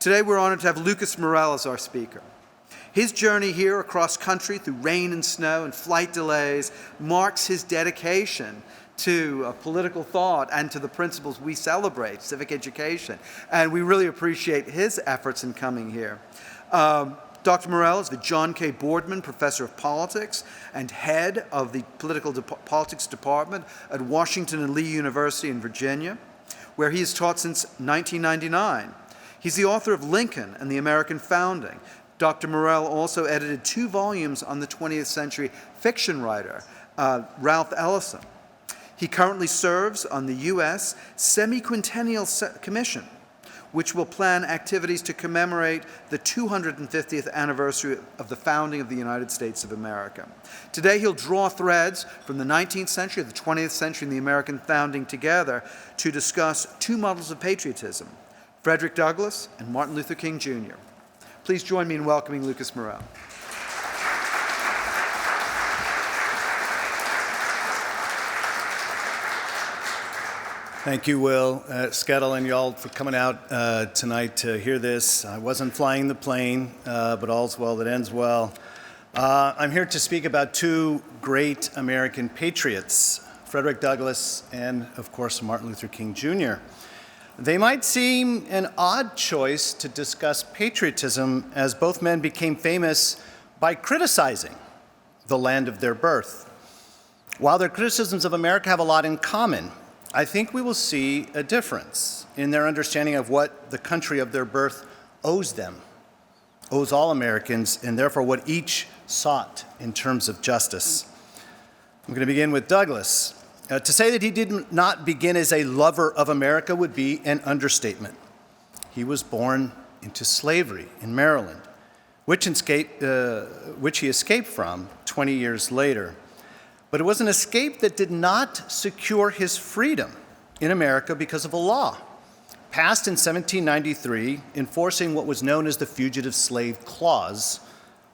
Today we're honored to have Lucas Morel as our speaker. His journey here across country through rain and snow and flight delays marks his dedication to political thought and to the principles we celebrate, civic education. And we really appreciate his efforts in coming here. Dr. Morel is the John K. Boardman Professor of Politics and head of the Political Politics Department at Washington and Lee University in Virginia, where he has taught since 1999. He's the author of Lincoln and the American Founding. Dr. Morel also edited 2 volumes on the 20th century fiction writer, Ralph Ellison. He currently serves on the U.S. Semi-Quintennial Commission, which will plan activities to commemorate the 250th anniversary of the founding of the United States of America. Today he'll draw threads from the 19th century, the 20th century, and the American founding together to discuss 2 models of patriotism, Frederick Douglass and Martin Luther King Jr. Please join me in welcoming Lucas Morel. Thank you, Will, SCETL, and y'all for coming out tonight to hear this. I wasn't flying the plane, but all's well that ends well. I'm here to speak about 2 great American patriots, Frederick Douglass and, of course, Martin Luther King Jr. They might seem an odd choice to discuss patriotism, as both men became famous by criticizing the land of their birth. While their criticisms of America have a lot in common, I think we will see a difference in their understanding of what the country of their birth owes them, owes all Americans, and therefore what each sought in terms of justice. I'm going to begin with Douglass. To say that he did not begin as a lover of America would be an understatement. He was born into slavery in Maryland, which he escaped from 20 years later. But it was an escape that did not secure his freedom in America because of a law passed in 1793 enforcing what was known as the Fugitive Slave Clause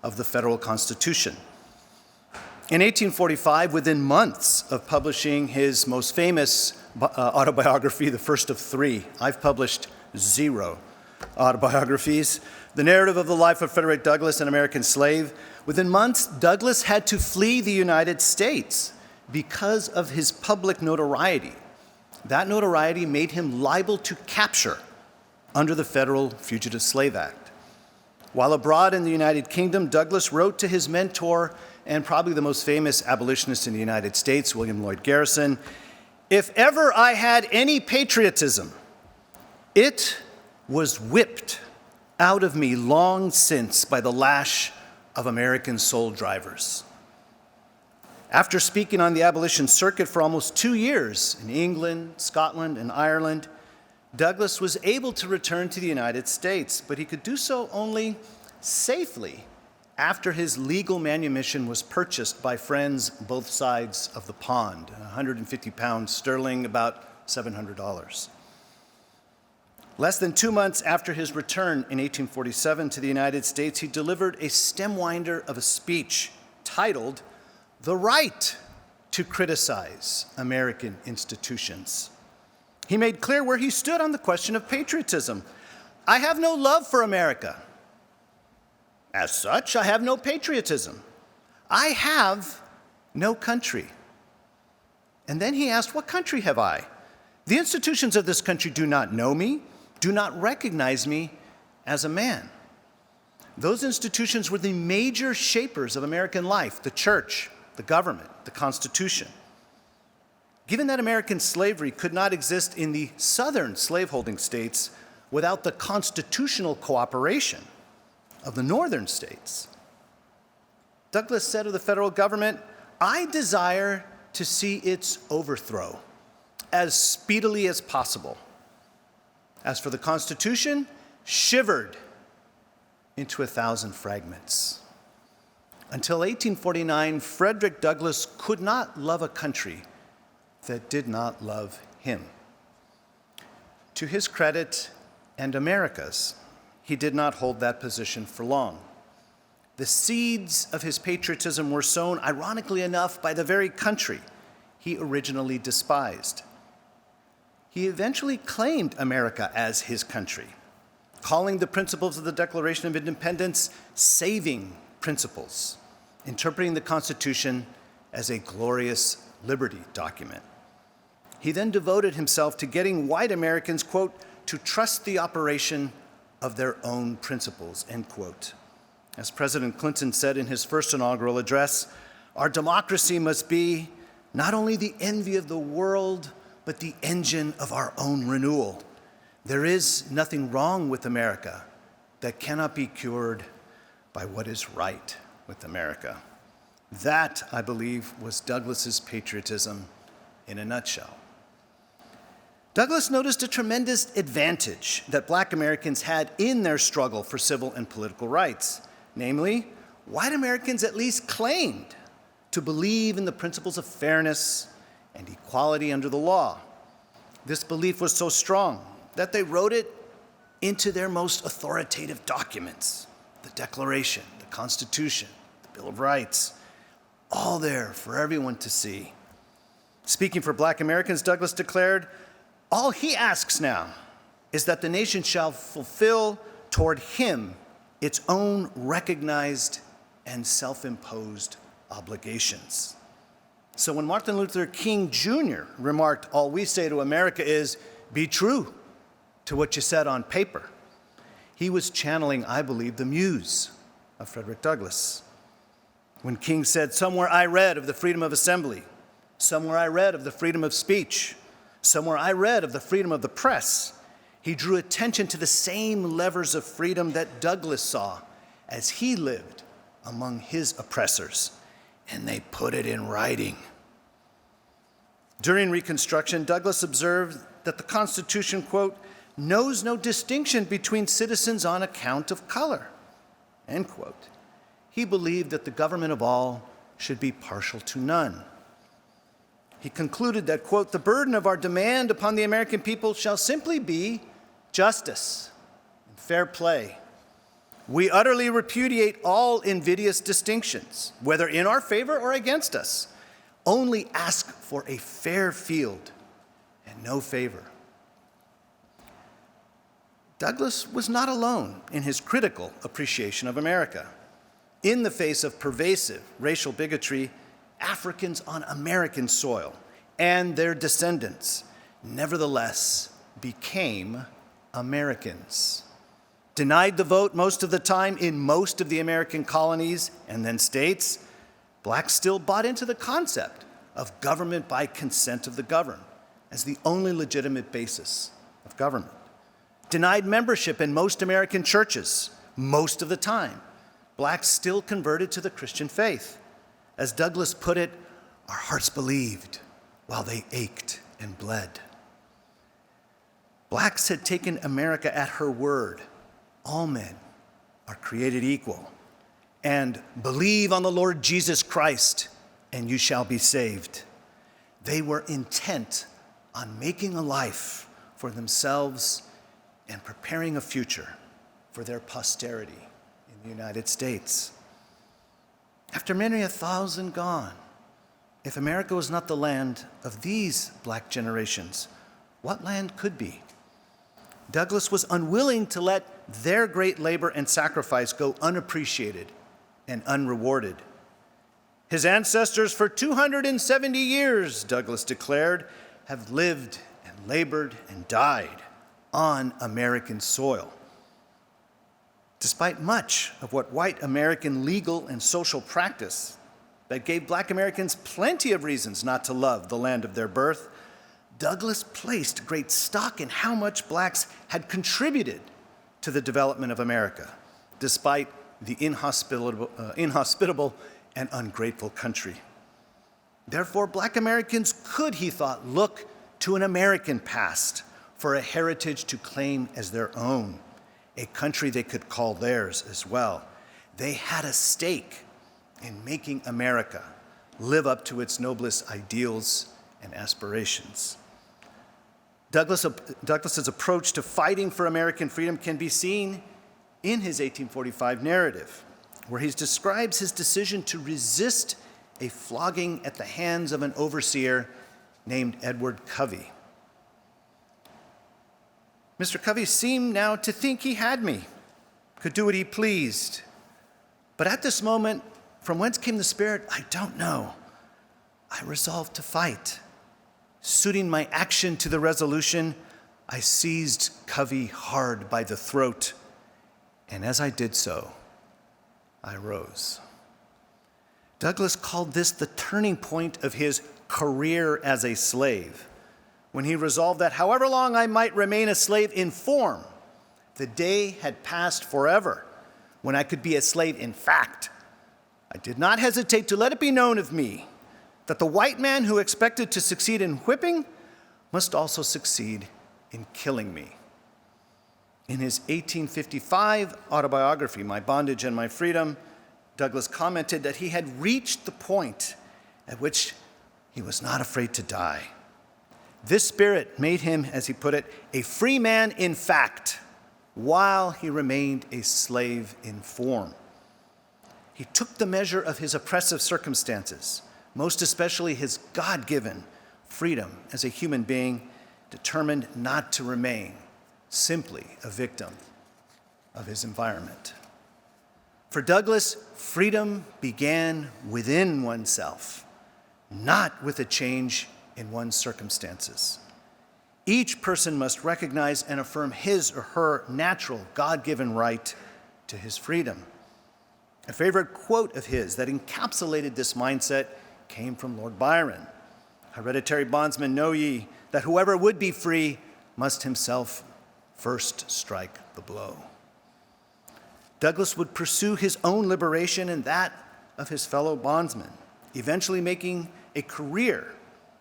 of the federal Constitution. In 1845, within months of publishing his most famous autobiography, the first of 3, I've published 0 autobiographies, the narrative of the life of Frederick Douglass, an American slave, within months, Douglass had to flee the United States because of his public notoriety. That notoriety made him liable to capture under the Federal Fugitive Slave Act. While abroad in the United Kingdom, Douglass wrote to his mentor and probably the most famous abolitionist in the United States, William Lloyd Garrison, "If ever I had any patriotism, it was whipped out of me long since by the lash of American soul drivers." After speaking on the abolition circuit for almost 2 years in England, Scotland, and Ireland, Douglass was able to return to the United States, but he could do so only safely after his legal manumission was purchased by friends both sides of the pond, 150 pounds sterling, about $700. Less than 2 months after his return in 1847 to the United States, he delivered a stem-winder of a speech titled, "The Right to Criticize American Institutions." He made clear where he stood on the question of patriotism. "I have no love for America. As such, I have no patriotism. I have no country." And then he asked, "What country have I? The institutions of this country do not know me, do not recognize me as a man." Those institutions were the major shapers of American life: the church, the government, the Constitution. Given that American slavery could not exist in the southern slaveholding states without the constitutional cooperation of the northern states, Douglass said of the federal government, "I desire to see its overthrow as speedily as possible. As for the Constitution, shivered into 1,000 fragments." Until 1849, Frederick Douglass could not love a country that did not love him. To his credit and America's, he did not hold that position for long. The seeds of his patriotism were sown, ironically enough, by the very country he originally despised. He eventually claimed America as his country, calling the principles of the Declaration of Independence saving principles, interpreting the Constitution as a glorious liberty document. He then devoted himself to getting white Americans, quote, to trust the operation of their own principles, end quote. As President Clinton said in his first inaugural address, our democracy must be not only the envy of the world, but the engine of our own renewal. There is nothing wrong with America that cannot be cured by what is right with America. That, I believe, was Douglas's patriotism in a nutshell. Douglas noticed a tremendous advantage that Black Americans had in their struggle for civil and political rights. Namely, white Americans at least claimed to believe in the principles of fairness and equality under the law. This belief was so strong that they wrote it into their most authoritative documents, the Declaration, the Constitution, the Bill of Rights, all there for everyone to see. Speaking for Black Americans, Douglas declared, all he asks now is that the nation shall fulfill toward him its own recognized and self-imposed obligations. So when Martin Luther King Jr. remarked, all we say to America is, be true to what you said on paper, he was channeling, I believe, the muse of Frederick Douglass. When King said, somewhere I read of the freedom of assembly, somewhere I read of the freedom of speech, somewhere I read of the freedom of the press, he drew attention to the same levers of freedom that Douglass saw as he lived among his oppressors, and they put it in writing. During Reconstruction, Douglass observed that the Constitution, quote, knows no distinction between citizens on account of color, end quote. He believed that the government of all should be partial to none. He concluded that, quote, the burden of our demand upon the American people shall simply be justice and fair play. We utterly repudiate all invidious distinctions, whether in our favor or against us. Only ask for a fair field and no favor. Douglass was not alone in his critical appreciation of America. In the face of pervasive racial bigotry, Africans on American soil and their descendants nevertheless became Americans. Denied the vote most of the time in most of the American colonies and then states, Blacks still bought into the concept of government by consent of the governed as the only legitimate basis of government. Denied membership in most American churches most of the time, Blacks still converted to the Christian faith. As Douglass put it, our hearts believed while they ached and bled. Blacks had taken America at her word. All men are created equal. And believe on the Lord Jesus Christ, and you shall be saved. They were intent on making a life for themselves and preparing a future for their posterity in the United States. After many 1,000 gone, if America was not the land of these Black generations, what land could be? Douglass was unwilling to let their great labor and sacrifice go unappreciated and unrewarded. His ancestors for 270 years, Douglass declared, have lived and labored and died on American soil. Despite much of what white American legal and social practice that gave Black Americans plenty of reasons not to love the land of their birth, Douglass placed great stock in how much Blacks had contributed to the development of America, despite the inhospitable and ungrateful country. Therefore, Black Americans could, he thought, look to an American past for a heritage to claim as their own, a country they could call theirs as well. They had a stake in making America live up to its noblest ideals and aspirations. Douglass's approach to fighting for American freedom can be seen in his 1845 narrative, where he describes his decision to resist a flogging at the hands of an overseer named Edward Covey. Mr. Covey seemed now to think he had me, could do what he pleased. But at this moment, from whence came the spirit, I don't know. I resolved to fight. Suiting my action to the resolution, I seized Covey hard by the throat, and as I did so, I rose. Douglas called this the turning point of his career as a slave, when he resolved that however long I might remain a slave in form, the day had passed forever when I could be a slave in fact. I did not hesitate to let it be known of me that the white man who expected to succeed in whipping must also succeed in killing me. In his 1855 autobiography, My Bondage and My Freedom, Douglas commented that he had reached the point at which he was not afraid to die. This spirit made him, as he put it, a free man in fact, while he remained a slave in form. He took the measure of his oppressive circumstances, most especially his God-given freedom as a human being, determined not to remain simply a victim of his environment. For Douglas, freedom began within oneself, not with a change in one's circumstances. Each person must recognize and affirm his or her natural God-given right to his freedom. A favorite quote of his that encapsulated this mindset came from Lord Byron. Hereditary bondsmen, know ye that whoever would be free must himself first strike the blow. Douglas would pursue his own liberation and that of his fellow bondsmen, eventually making a career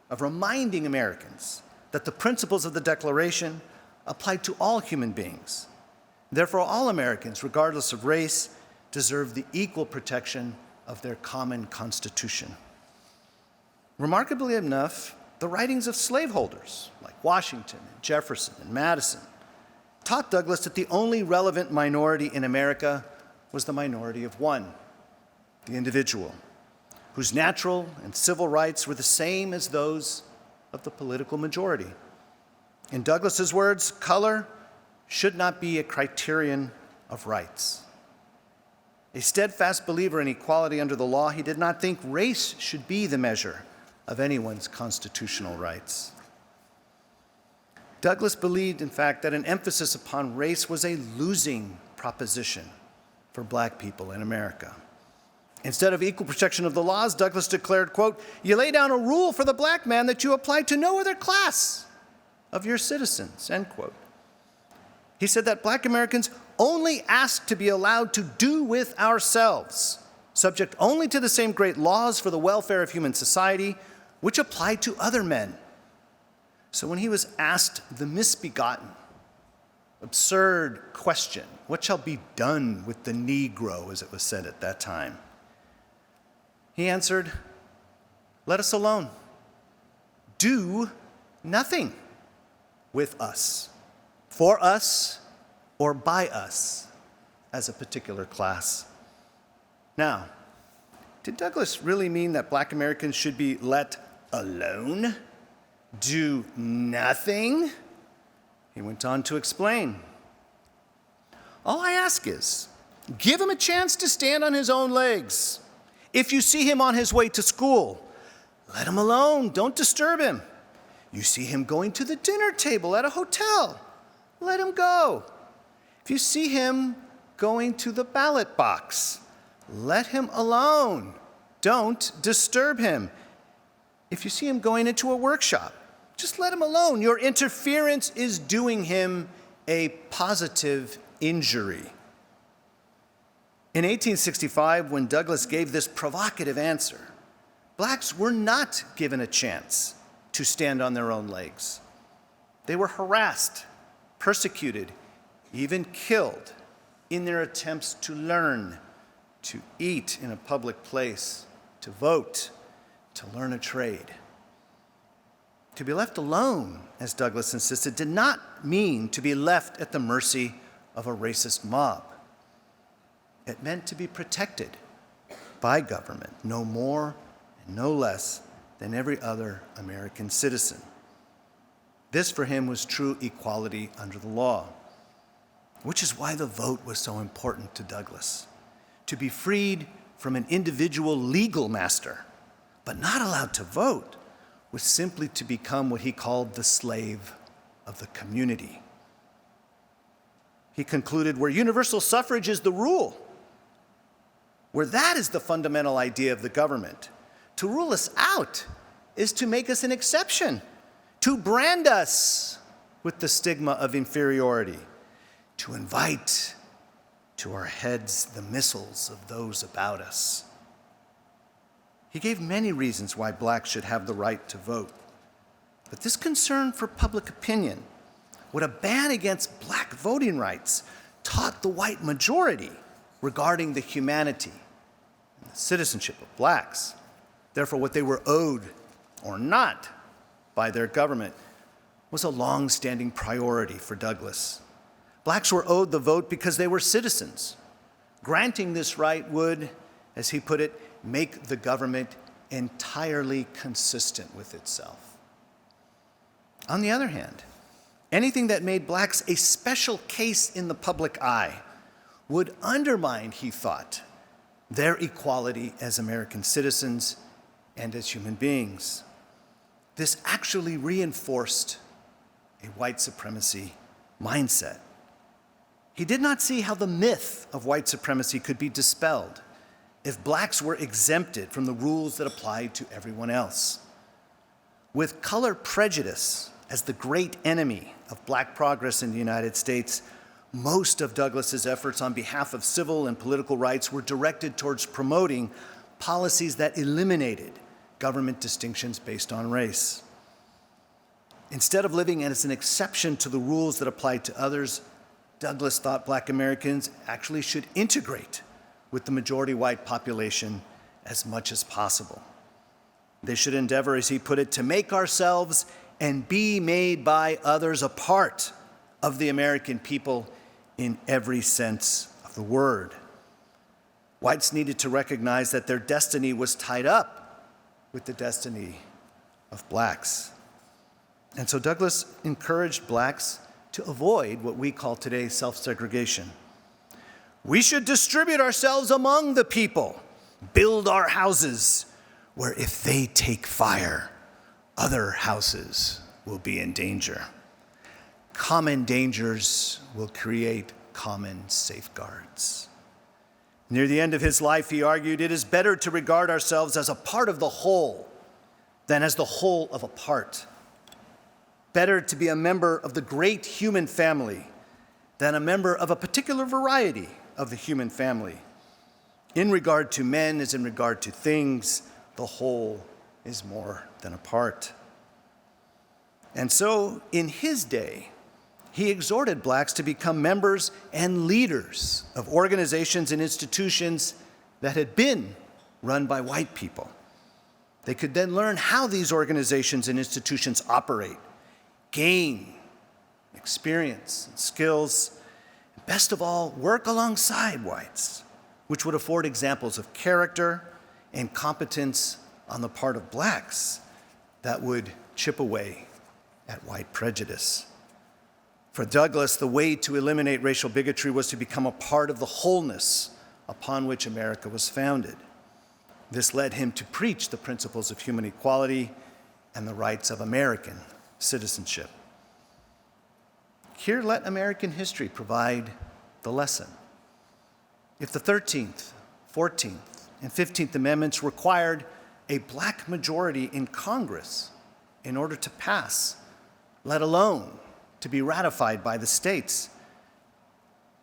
of reminding Americans that the principles of the Declaration applied to all human beings. Therefore, all Americans, regardless of race, deserve the equal protection of their common Constitution. Remarkably enough, the writings of slaveholders like Washington, and Jefferson, and Madison taught Douglas that the only relevant minority in America was the minority of one, the individual, whose natural and civil rights were the same as those of the political majority. In Douglas's words, color should not be a criterion of rights. A steadfast believer in equality under the law, he did not think race should be the measure of anyone's constitutional rights. Douglas believed, in fact, that an emphasis upon race was a losing proposition for black people in America. Instead of equal protection of the laws, Douglas declared, quote, "You lay down a rule for the black man that you apply to no other class of your citizens," end quote. He said that black Americans only ask to be allowed to do with ourselves, subject only to the same great laws for the welfare of human society, which apply to other men. So when he was asked the misbegotten, absurd question, what shall be done with the Negro, as it was said at that time, he answered, let us alone. Do nothing with us, for us, or by us as a particular class. Now, did Douglas really mean that black Americans should be let alone? Do nothing? He went on to explain. All I ask is, give him a chance to stand on his own legs. If you see him on his way to school, let him alone, don't disturb him. You see him going to the dinner table at a hotel, let him go. If you see him going to the ballot box, let him alone, don't disturb him. If you see him going into a workshop, just let him alone. Your interference is doing him a positive injury. In 1865, when Douglas gave this provocative answer, blacks were not given a chance to stand on their own legs. They were harassed, persecuted, even killed in their attempts to learn, to eat in a public place, to vote, to learn a trade. To be left alone, as Douglas insisted, did not mean to be left at the mercy of a racist mob. It meant to be protected by government, no more and no less than every other American citizen. This for him was true equality under the law, which is why the vote was so important to Douglas. To be freed from an individual legal master, but not allowed to vote, was simply to become what he called the slave of the community. He concluded, where universal suffrage is the rule, where that is the fundamental idea of the government, to rule us out is to make us an exception, to brand us with the stigma of inferiority, to invite to our heads the missiles of those about us. He gave many reasons why blacks should have the right to vote. But this concern for public opinion, what a ban against black voting rights taught the white majority regarding the humanity and the citizenship of blacks, therefore what they were owed or not by their government, was a long-standing priority for Douglas. Blacks were owed the vote because they were citizens. Granting this right would, as he put it, make the government entirely consistent with itself. On the other hand, anything that made blacks a special case in the public eye would undermine, he thought, their equality as American citizens and as human beings. This actually reinforced a white supremacy mindset. He did not see how the myth of white supremacy could be dispelled if blacks were exempted from the rules that applied to everyone else. With color prejudice as the great enemy of black progress in the United States, most of Douglas's efforts on behalf of civil and political rights were directed towards promoting policies that eliminated government distinctions based on race. Instead of living as an exception to the rules that applied to others, Douglas thought black Americans actually should integrate with the majority white population as much as possible. They should endeavor, as he put it, to make ourselves and be made by others a part of the American people in every sense of the word. Whites needed to recognize that their destiny was tied up with the destiny of blacks. And so Douglas encouraged blacks to avoid what we call today self-segregation. We should distribute ourselves among the people, build our houses, where if they take fire, other houses will be in danger. Common dangers will create common safeguards. Near the end of his life, he argued, it is better to regard ourselves as a part of the whole than as the whole of a part. Better to be a member of the great human family than a member of a particular variety of the human family. In regard to men as in regard to things, the whole is more than a part. And so, in his day, he exhorted blacks to become members and leaders of organizations and institutions that had been run by white people. They could then learn how these organizations and institutions operate, gain experience and skills, and best of all, work alongside whites, which would afford examples of character and competence on the part of blacks that would chip away at white prejudice. For Douglas, the way to eliminate racial bigotry was to become a part of the wholeness upon which America was founded. This led him to preach the principles of human equality and the rights of American citizenship. Here, let American history provide the lesson. If the 13th, 14th, and 15th Amendments required a black majority in Congress in order to pass, let alone to be ratified by the states,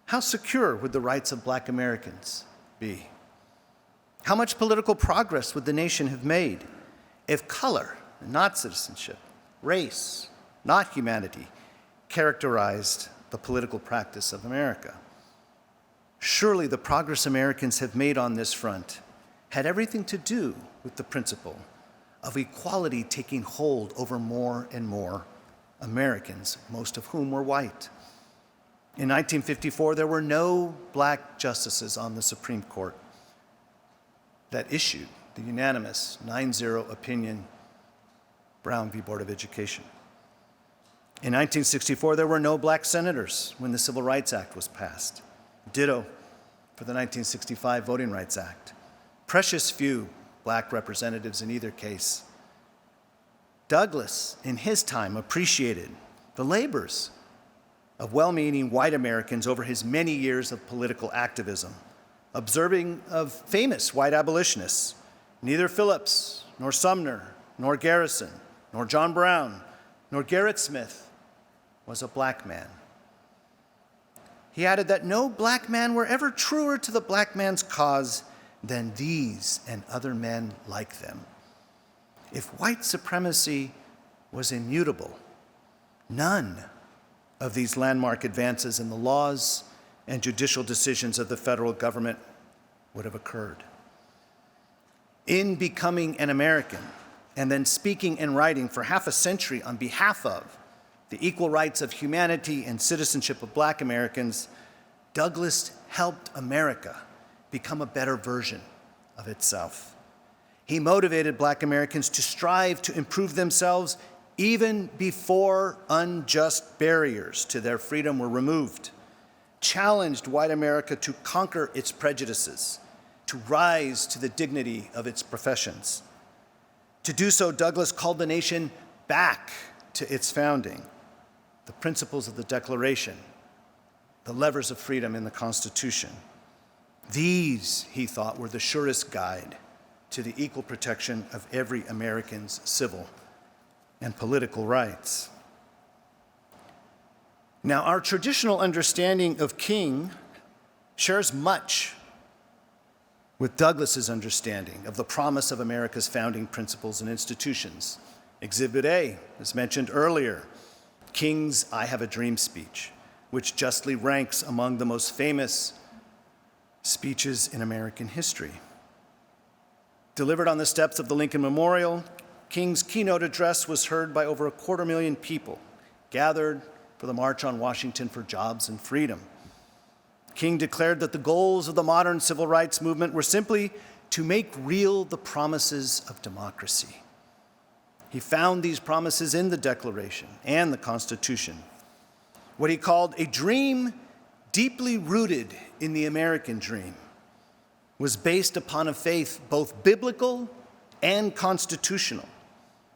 how secure would the rights of black Americans be? How much political progress would the nation have made if color, not citizenship, race, not humanity, characterized the political practice of America? Surely the progress Americans have made on this front had everything to do with the principle of equality taking hold over more and more Americans, most of whom were white. In 1954, there were no black justices on the Supreme Court that issued the unanimous 9-0 opinion, Brown v. Board of Education. In 1964, there were no black senators when the Civil Rights Act was passed. Ditto for the 1965 Voting Rights Act. Precious few black representatives in either case. Douglas, in his time, appreciated the labors of well-meaning white Americans over his many years of political activism, observing of famous white abolitionists. Neither Phillips, nor Sumner, nor Garrison, nor John Brown, nor Gerrit Smith was a black man. He added that no black man were ever truer to the black man's cause than these and other men like them. If white supremacy was immutable, none of these landmark advances in the laws and judicial decisions of the federal government would have occurred. In becoming an American and then speaking and writing for half a century on behalf of the equal rights of humanity and citizenship of black Americans, Douglas helped America become a better version of itself. He motivated black Americans to strive to improve themselves even before unjust barriers to their freedom were removed, challenged white America to conquer its prejudices, to rise to the dignity of its professions. To do so, Douglas called the nation back to its founding, the principles of the Declaration, the levers of freedom in the Constitution. These, he thought, were the surest guide to the equal protection of every American's civil and political rights. Now, our traditional understanding of King shares much with Douglas's understanding of the promise of America's founding principles and institutions. Exhibit A, as mentioned earlier, King's I Have a Dream speech, which justly ranks among the most famous speeches in American history. Delivered on the steps of the Lincoln Memorial, King's keynote address was heard by over 250,000 people gathered for the March on Washington for Jobs and Freedom. King declared that the goals of the modern civil rights movement were simply to make real the promises of democracy. He found these promises in the Declaration and the Constitution. What he called a dream deeply rooted in the American dream was based upon a faith both biblical and constitutional,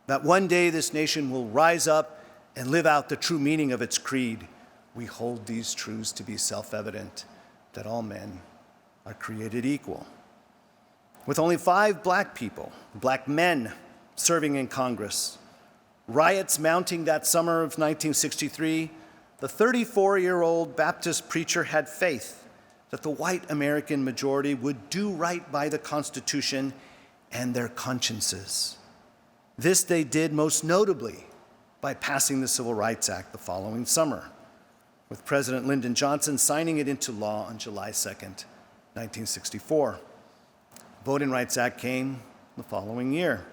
that one day this nation will rise up and live out the true meaning of its creed. We hold these truths to be self-evident, that all men are created equal. With only 5 black men, serving in Congress, riots mounting that summer of 1963, the 34-year-old Baptist preacher had faith that the white American majority would do right by the Constitution and their consciences. This they did most notably by passing the Civil Rights Act the following summer, with President Lyndon Johnson signing it into law on July 2nd, 1964. Voting Rights Act came the following year.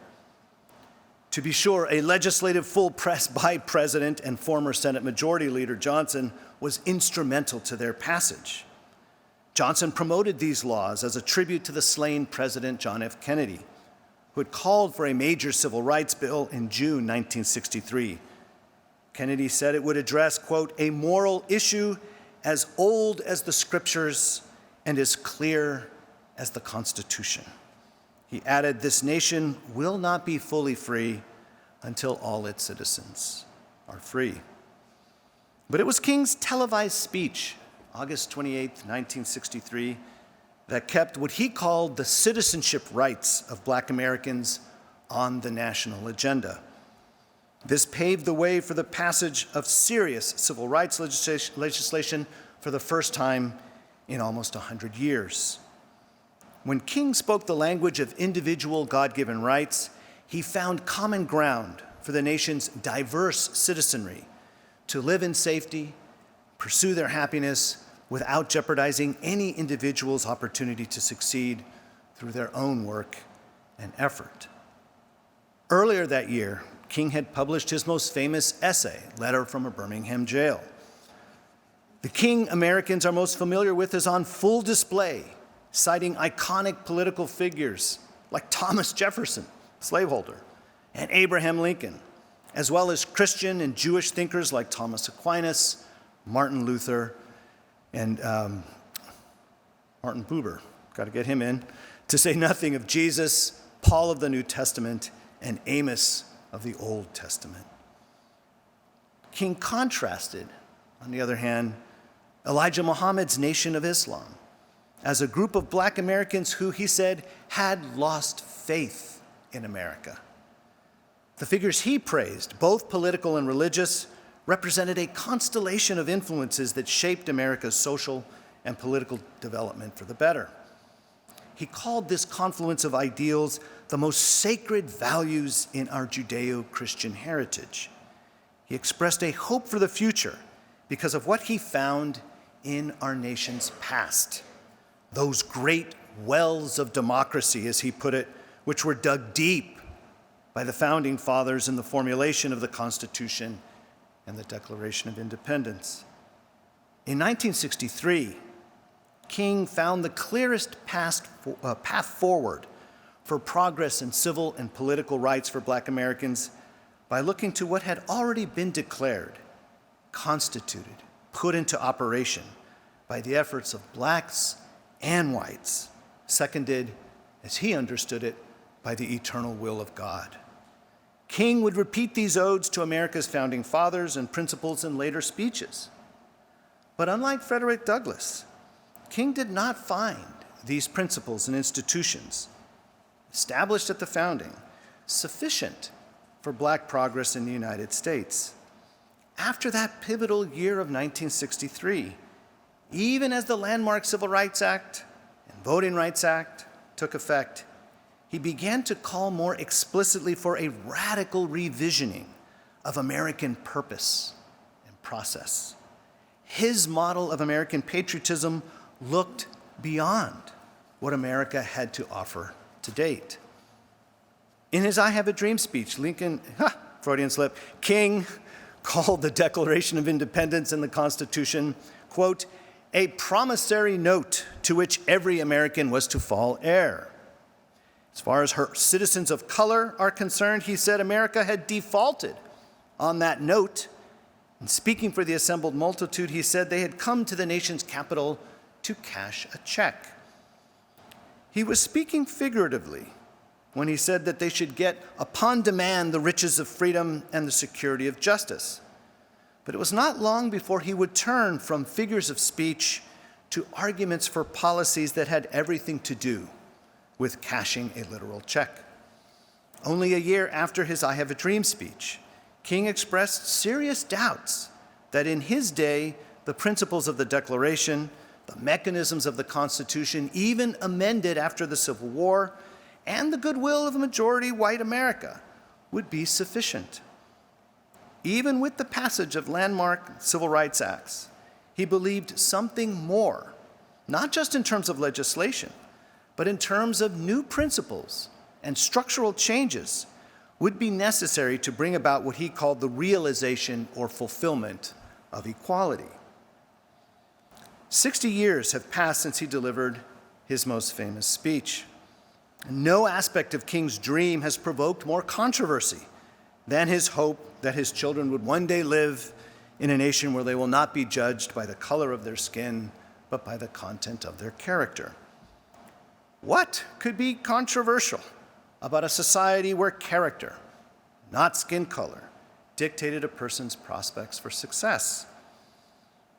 To be sure, a legislative full press by President and former Senate Majority Leader Johnson was instrumental to their passage. Johnson promoted these laws as a tribute to the slain President John F. Kennedy, who had called for a major civil rights bill in June 1963. Kennedy said it would address, quote, a moral issue as old as the scriptures and as clear as the Constitution. He added, this nation will not be fully free until all its citizens are free. But it was King's televised speech, August 28, 1963, that kept what he called the citizenship rights of black Americans on the national agenda. This paved the way for the passage of serious civil rights legislation for the first time in almost 100 years. When King spoke the language of individual God-given rights, he found common ground for the nation's diverse citizenry to live in safety, pursue their happiness without jeopardizing any individual's opportunity to succeed through their own work and effort. Earlier that year, King had published his most famous essay, Letter from a Birmingham Jail. The King Americans are most familiar with is on full display, citing iconic political figures like Thomas Jefferson, slaveholder, and Abraham Lincoln, as well as Christian and Jewish thinkers like Thomas Aquinas, Martin Luther, and Martin Buber, got to get him in, to say nothing of Jesus, Paul of the New Testament, and Amos of the Old Testament. King contrasted, on the other hand, Elijah Muhammad's Nation of Islam as a group of black Americans who, he said, had lost faith in America. The figures he praised, both political and religious, represented a constellation of influences that shaped America's social and political development for the better. He called this confluence of ideals the most sacred values in our Judeo-Christian heritage. He expressed a hope for the future because of what he found in our nation's past. Those great wells of democracy, as he put it, which were dug deep by the founding fathers in the formulation of the Constitution and the Declaration of Independence. In 1963, King found the clearest path forward for progress in civil and political rights for black Americans by looking to what had already been declared, constituted, put into operation by the efforts of blacks and whites, seconded, as he understood it, by the eternal will of God. King would repeat these odes to America's founding fathers and principles in later speeches. But unlike Frederick Douglass, King did not find these principles and institutions established at the founding sufficient for black progress in the United States. After that pivotal year of 1963, even as the landmark Civil Rights Act and Voting Rights Act took effect, he began to call more explicitly for a radical revisioning of American purpose and process. His model of American patriotism looked beyond what America had to offer to date. In his I Have a Dream speech, Freudian slip, King called the Declaration of Independence and the Constitution, quote, a promissory note to which every American was to fall heir. As far as her citizens of color are concerned, he said America had defaulted on that note. And speaking for the assembled multitude, he said they had come to the nation's capital to cash a check. He was speaking figuratively when he said that they should get upon demand the riches of freedom and the security of justice. But it was not long before he would turn from figures of speech to arguments for policies that had everything to do with cashing a literal check. Only a year after his I Have a Dream speech, King expressed serious doubts that in his day, the principles of the Declaration, the mechanisms of the Constitution, even amended after the Civil War, and the goodwill of a majority white America would be sufficient. Even with the passage of landmark civil rights acts, he believed something more, not just in terms of legislation, but in terms of new principles and structural changes would be necessary to bring about what he called the realization or fulfillment of equality. 60 years have passed since he delivered his most famous speech. No aspect of King's dream has provoked more controversy than his hope that his children would one day live in a nation where they will not be judged by the color of their skin, but by the content of their character. What could be controversial about a society where character, not skin color, dictated a person's prospects for success?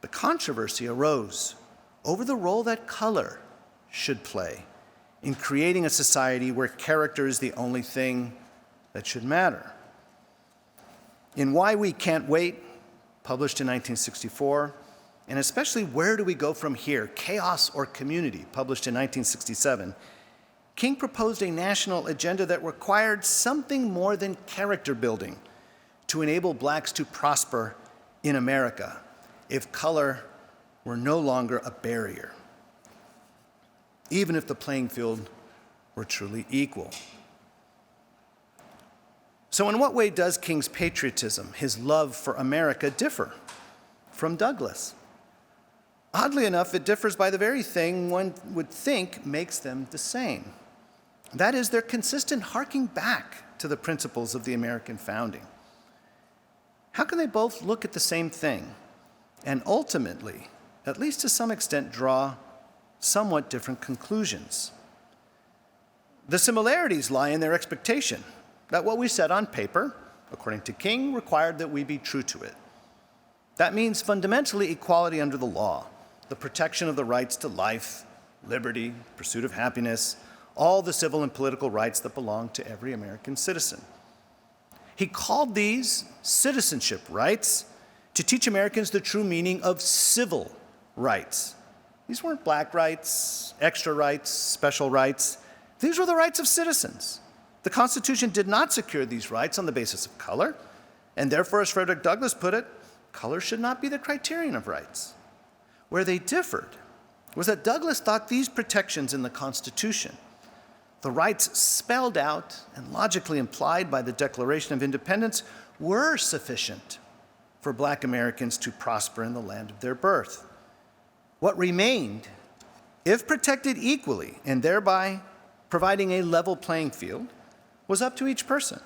The controversy arose over the role that color should play in creating a society where character is the only thing that should matter. In Why We Can't Wait, published in 1964, and especially Where Do We Go From Here, Chaos or Community, published in 1967, King proposed a national agenda that required something more than character building to enable blacks to prosper in America if color were no longer a barrier, even if the playing field were truly equal. So in what way does King's patriotism, his love for America, differ from Douglass? Oddly enough, it differs by the very thing one would think makes them the same. That is, their consistent harking back to the principles of the American founding. how can they both look at the same thing and ultimately, at least to some extent, draw somewhat different conclusions? The similarities lie in their expectation that what we said on paper, according to King, required that we be true to it. That means fundamentally equality under the law, the protection of the rights to life, liberty, pursuit of happiness, all the civil and political rights that belong to every American citizen. He called these citizenship rights to teach Americans the true meaning of civil rights. These weren't black rights, extra rights, special rights. These were the rights of citizens. The Constitution did not secure these rights on the basis of color, and therefore, as Frederick Douglass put it, color should not be the criterion of rights. Where they differed was that Douglass thought these protections in the Constitution, the rights spelled out and logically implied by the Declaration of Independence, were sufficient for black Americans to prosper in the land of their birth. What remained, if protected equally and thereby providing a level playing field, was up to each person.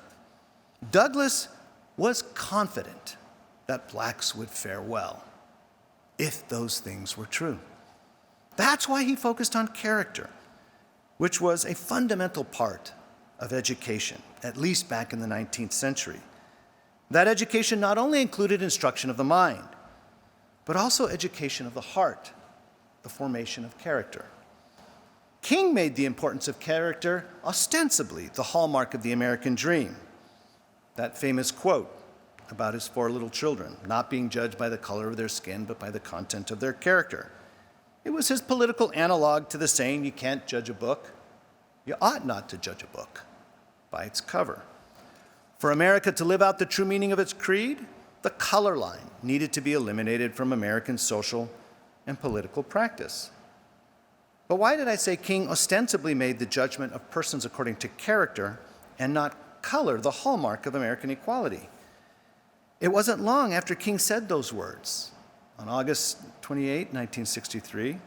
Douglass was confident that blacks would fare well if those things were true. That's why he focused on character, which was a fundamental part of education, at least back in the 19th century. That education not only included instruction of the mind, but also education of the heart, the formation of character. King made the importance of character ostensibly the hallmark of the American dream. That famous quote about his 4 little children, not being judged by the color of their skin, but by the content of their character. It was his political analog to the saying, you can't judge a book, you ought not to judge a book by its cover. For America to live out the true meaning of its creed, the color line needed to be eliminated from American social and political practice. But why did I say King ostensibly made the judgment of persons according to character and not color the hallmark of American equality? It wasn't long after King said those words, on August 28, 1963,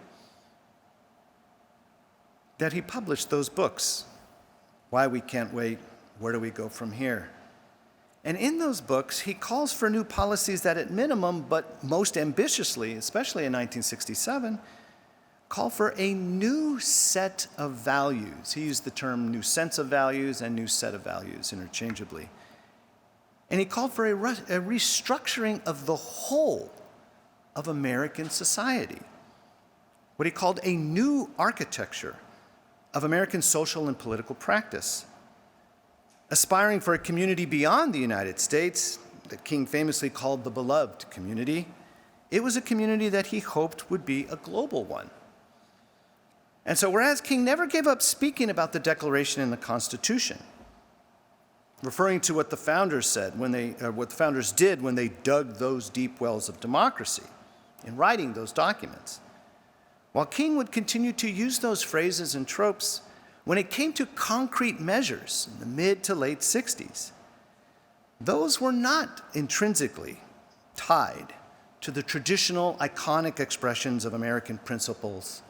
that he published those books, Why We Can't Wait, Where Do We Go From Here? And in those books, he calls for new policies that at minimum, but most ambitiously, especially in 1967, call for a new set of values. He used the term new sense of values and new set of values interchangeably. And he called for a restructuring of the whole of American society, what he called a new architecture of American social and political practice. Aspiring for a community beyond the United States, that King famously called the beloved community, it was a community that he hoped would be a global one. And so whereas King never gave up speaking about the Declaration and the Constitution, referring to what the founders said what the founders did when they dug those deep wells of democracy in writing those documents, while King would continue to use those phrases and tropes, when it came to concrete measures in the mid to late 60s, those were not intrinsically tied to the traditional iconic expressions of American principles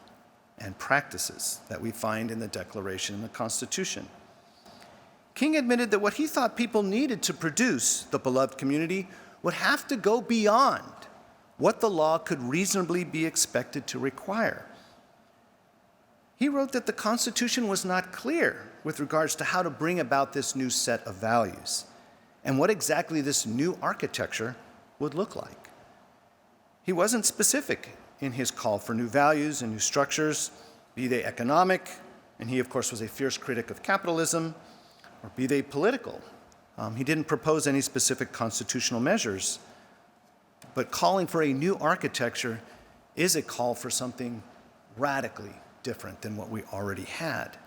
and practices that we find in the Declaration and the Constitution. King admitted that what he thought people needed to produce the beloved community would have to go beyond what the law could reasonably be expected to require. He wrote that the Constitution was not clear with regards to how to bring about this new set of values and what exactly this new architecture would look like. He wasn't specific in his call for new values and new structures, be they economic, and he, of course, was a fierce critic of capitalism, or be they political. He didn't propose any specific constitutional measures, but calling for a new architecture is a call for something radically different than what we already had.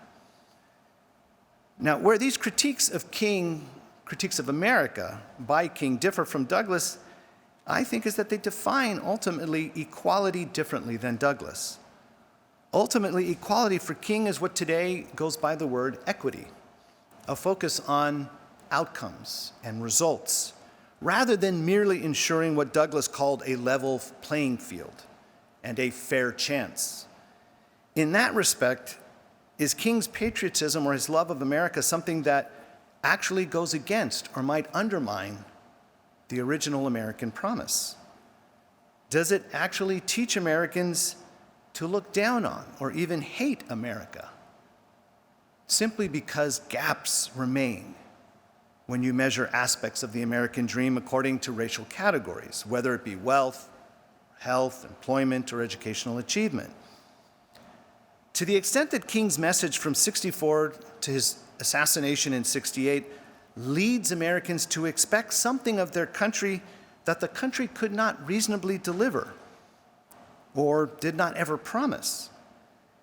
Now, where these critiques of America by King differ from Douglass, I think is that they define ultimately equality differently than Douglass. Ultimately, equality for King is what today goes by the word equity, a focus on outcomes and results, rather than merely ensuring what Douglass called a level playing field and a fair chance. In that respect, is King's patriotism or his love of America something that actually goes against or might undermine the original American promise? Does it actually teach Americans to look down on or even hate America simply because gaps remain when you measure aspects of the American dream according to racial categories, whether it be wealth, health, employment, or educational achievement? To the extent that King's message from 64 to his assassination in 68 leads Americans to expect something of their country that the country could not reasonably deliver or did not ever promise,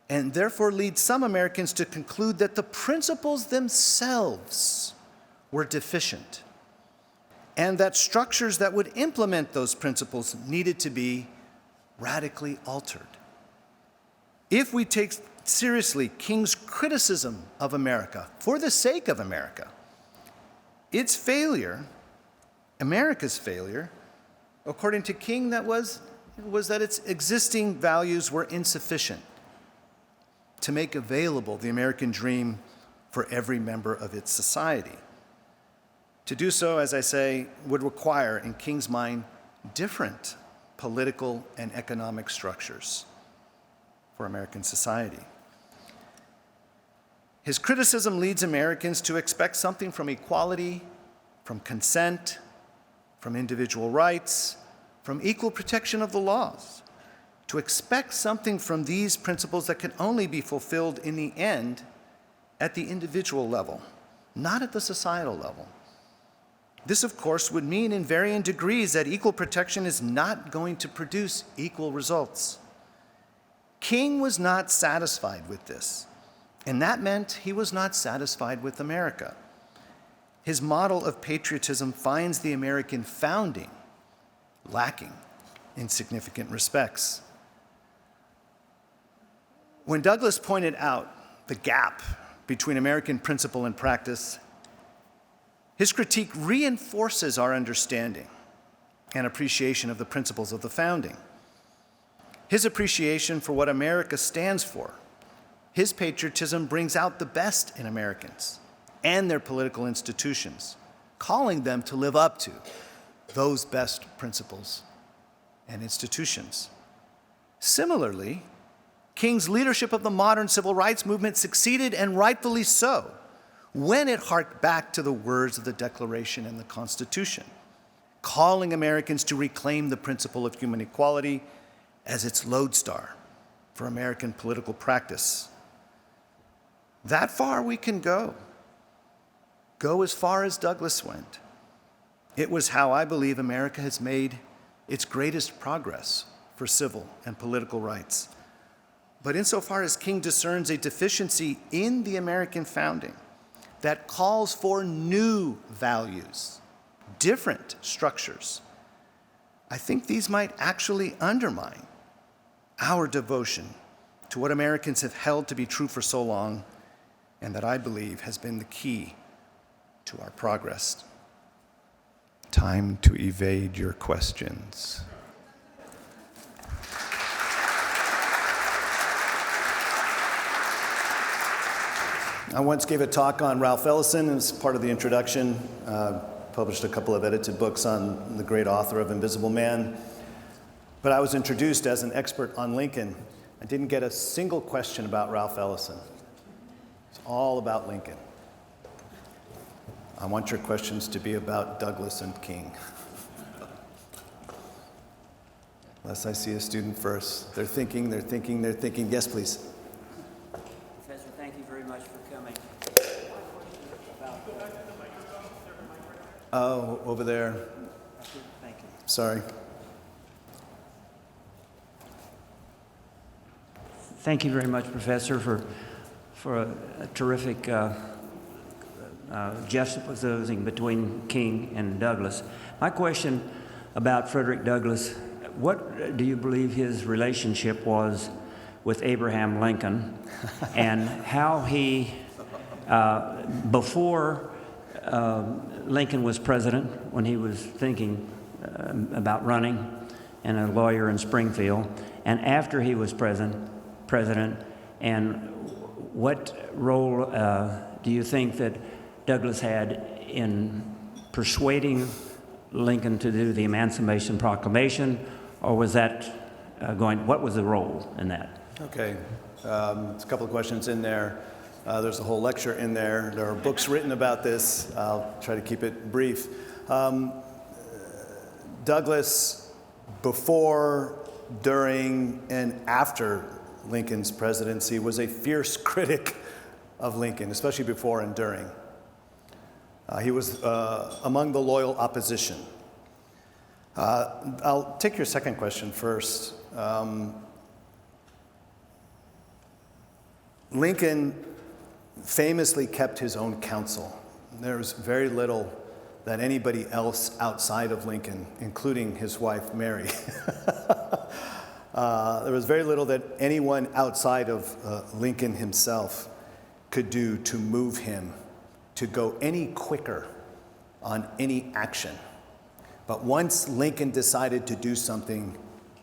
and therefore leads some Americans to conclude that the principles themselves were deficient and that structures that would implement those principles needed to be radically altered. If we take seriously King's criticism of America for the sake of America, its failure, America's failure, according to King, that was that its existing values were insufficient to make available the American dream for every member of its society. To do so, as I say, would require, in King's mind, different political and economic structures for American society. His criticism leads Americans to expect something from equality, from consent, from individual rights, from equal protection of the laws, to expect something from these principles that can only be fulfilled in the end at the individual level, not at the societal level. This, of course, would mean in varying degrees that equal protection is not going to produce equal results. King was not satisfied with this, and that meant he was not satisfied with America. His model of patriotism finds the American founding lacking in significant respects. When Douglas pointed out the gap between American principle and practice, his critique reinforces our understanding and appreciation of the principles of the founding. His appreciation for what America stands for, his patriotism brings out the best in Americans and their political institutions, calling them to live up to those best principles and institutions. Similarly, King's leadership of the modern civil rights movement succeeded, and rightfully so, when it harked back to the words of the Declaration and the Constitution, calling Americans to reclaim the principle of human equality as its lodestar for American political practice. That far we can go as far as Douglas went. It was how I believe America has made its greatest progress for civil and political rights. But insofar as King discerns a deficiency in the American founding that calls for new values, different structures, I think these might actually undermine our devotion to what Americans have held to be true for so long, and that I believe has been the key to our progress. Time to evade your questions. I once gave a talk on Ralph Ellison as part of the introduction, published a couple of edited books on the great author of Invisible Man. But I was introduced as an expert on Lincoln. I didn't get a single question about Ralph Ellison. It's all about Lincoln. I want your questions to be about Douglas and King. Unless I see a student first. They're thinking. Yes, please. Professor, thank you very much for coming. Oh, over there. Thank you. Sorry. Thank you very much, Professor, for a terrific juxtaposing between King and Douglas. My question about Frederick Douglass, what do you believe his relationship was with Abraham Lincoln, and how he, before Lincoln was president, when he was thinking about running and a lawyer in Springfield, and after he was president, and what role do you think that Douglas had in persuading Lincoln to do the Emancipation Proclamation, or was that what was the role in that? Okay, there's a couple of questions in there. There's a whole lecture in there. There are books written about this. I'll try to keep it brief. Douglas, before, during, and after Lincoln's presidency, was a fierce critic of Lincoln, especially before and during. He was among the loyal opposition. I'll take your second question first. Lincoln famously kept his own counsel. There was very little that anybody else outside of Lincoln, including his wife Mary, there was very little that anyone outside of Lincoln himself could do to move him to go any quicker on any action. But once Lincoln decided to do something,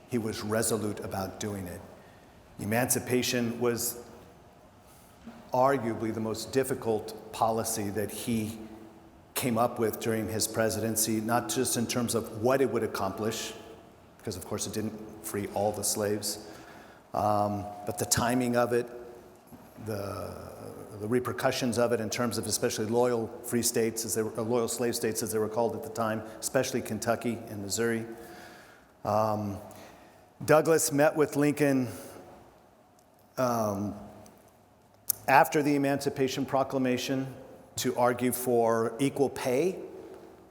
he was resolute about doing it. Emancipation was arguably the most difficult policy that he came up with during his presidency, not just in terms of what it would accomplish, because of course it didn't free all the slaves, but the timing of it, the repercussions of it in terms of especially loyal free states, loyal slave states as they were called at the time, especially Kentucky and Missouri. Douglas met with Lincoln after the Emancipation Proclamation to argue for equal pay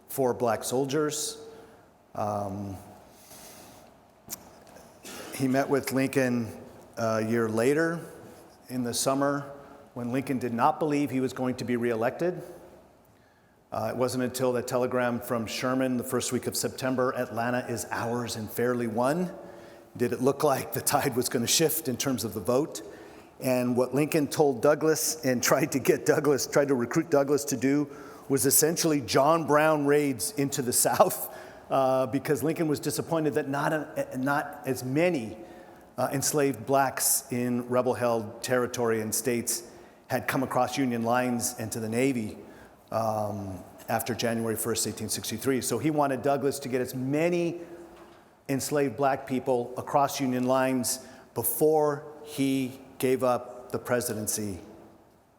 for black soldiers. He met with Lincoln a year later in the summer when Lincoln did not believe he was going to be reelected. It wasn't until the telegram from Sherman the first week of September, "Atlanta is ours and fairly won," did it look like the tide was going to shift in terms of the vote. And what Lincoln told Douglas and tried to recruit Douglas to do was essentially John Brown raids into the South because Lincoln was disappointed that not as many enslaved blacks in rebel-held territory and states had come across Union lines into the Navy after January 1st, 1863. So he wanted Douglas to get as many enslaved black people across Union lines before he gave up the presidency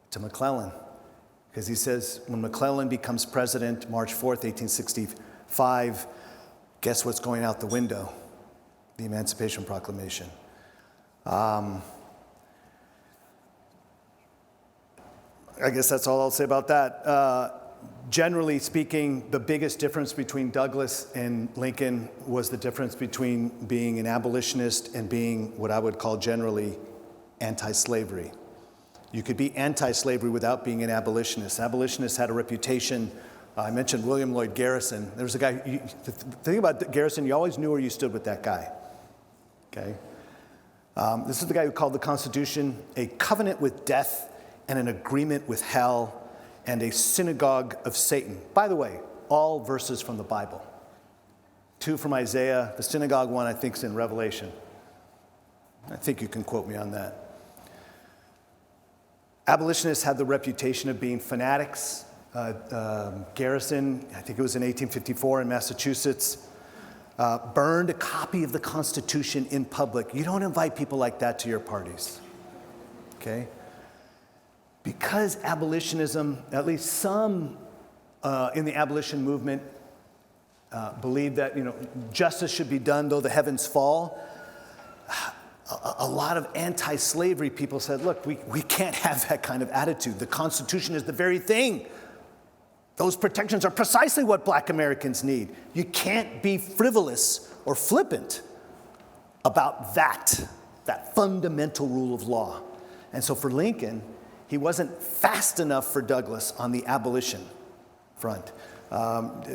to McClellan. Because he says when McClellan becomes president March 4th, 1865, guess what's going out the window? The Emancipation Proclamation. I guess that's all I'll say about that. Generally speaking, the biggest difference between Douglas and Lincoln was the difference between being an abolitionist and being what I would call generally anti-slavery. You could be anti-slavery without being an abolitionist. Abolitionists had a reputation. I mentioned William Lloyd Garrison. There was a guy, the thing about Garrison, you always knew where you stood with that guy. Okay? This is the guy who called the Constitution a covenant with death and an agreement with hell and a synagogue of Satan. By the way, all verses from the Bible. 2 from Isaiah, the synagogue one I think is in Revelation. I think you can quote me on that. Abolitionists had the reputation of being fanatics. Garrison, I think it was in 1854 in Massachusetts, burned a copy of the Constitution in public. You don't invite people like that to your parties, okay? Because abolitionism, at least some in the abolition movement believed that justice should be done though the heavens fall. A lot of anti-slavery people said, look, we can't have that kind of attitude. The Constitution is the very thing. Those protections are precisely what black Americans need. You can't be frivolous or flippant about that fundamental rule of law. And so for Lincoln, he wasn't fast enough for Douglas on the abolition front.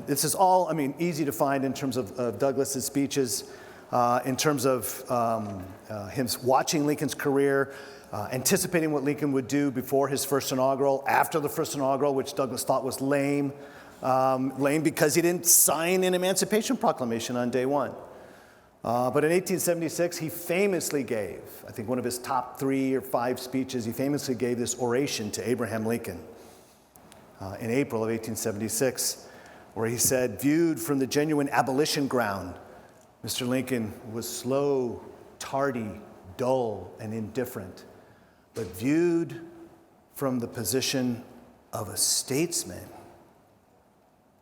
This is all, easy to find in terms of Douglas's speeches. In terms of him watching Lincoln's career, anticipating what Lincoln would do before his first inaugural, after the first inaugural, which Douglas thought was lame. Lame because he didn't sign an Emancipation Proclamation on day one. But in 1876, he famously gave, I think one of his top 3 or 5 speeches, he famously gave this oration to Abraham Lincoln in April of 1876. where he said, viewed from the genuine abolition ground, Mr. Lincoln was slow, tardy, dull, and indifferent. But viewed from the position of a statesman,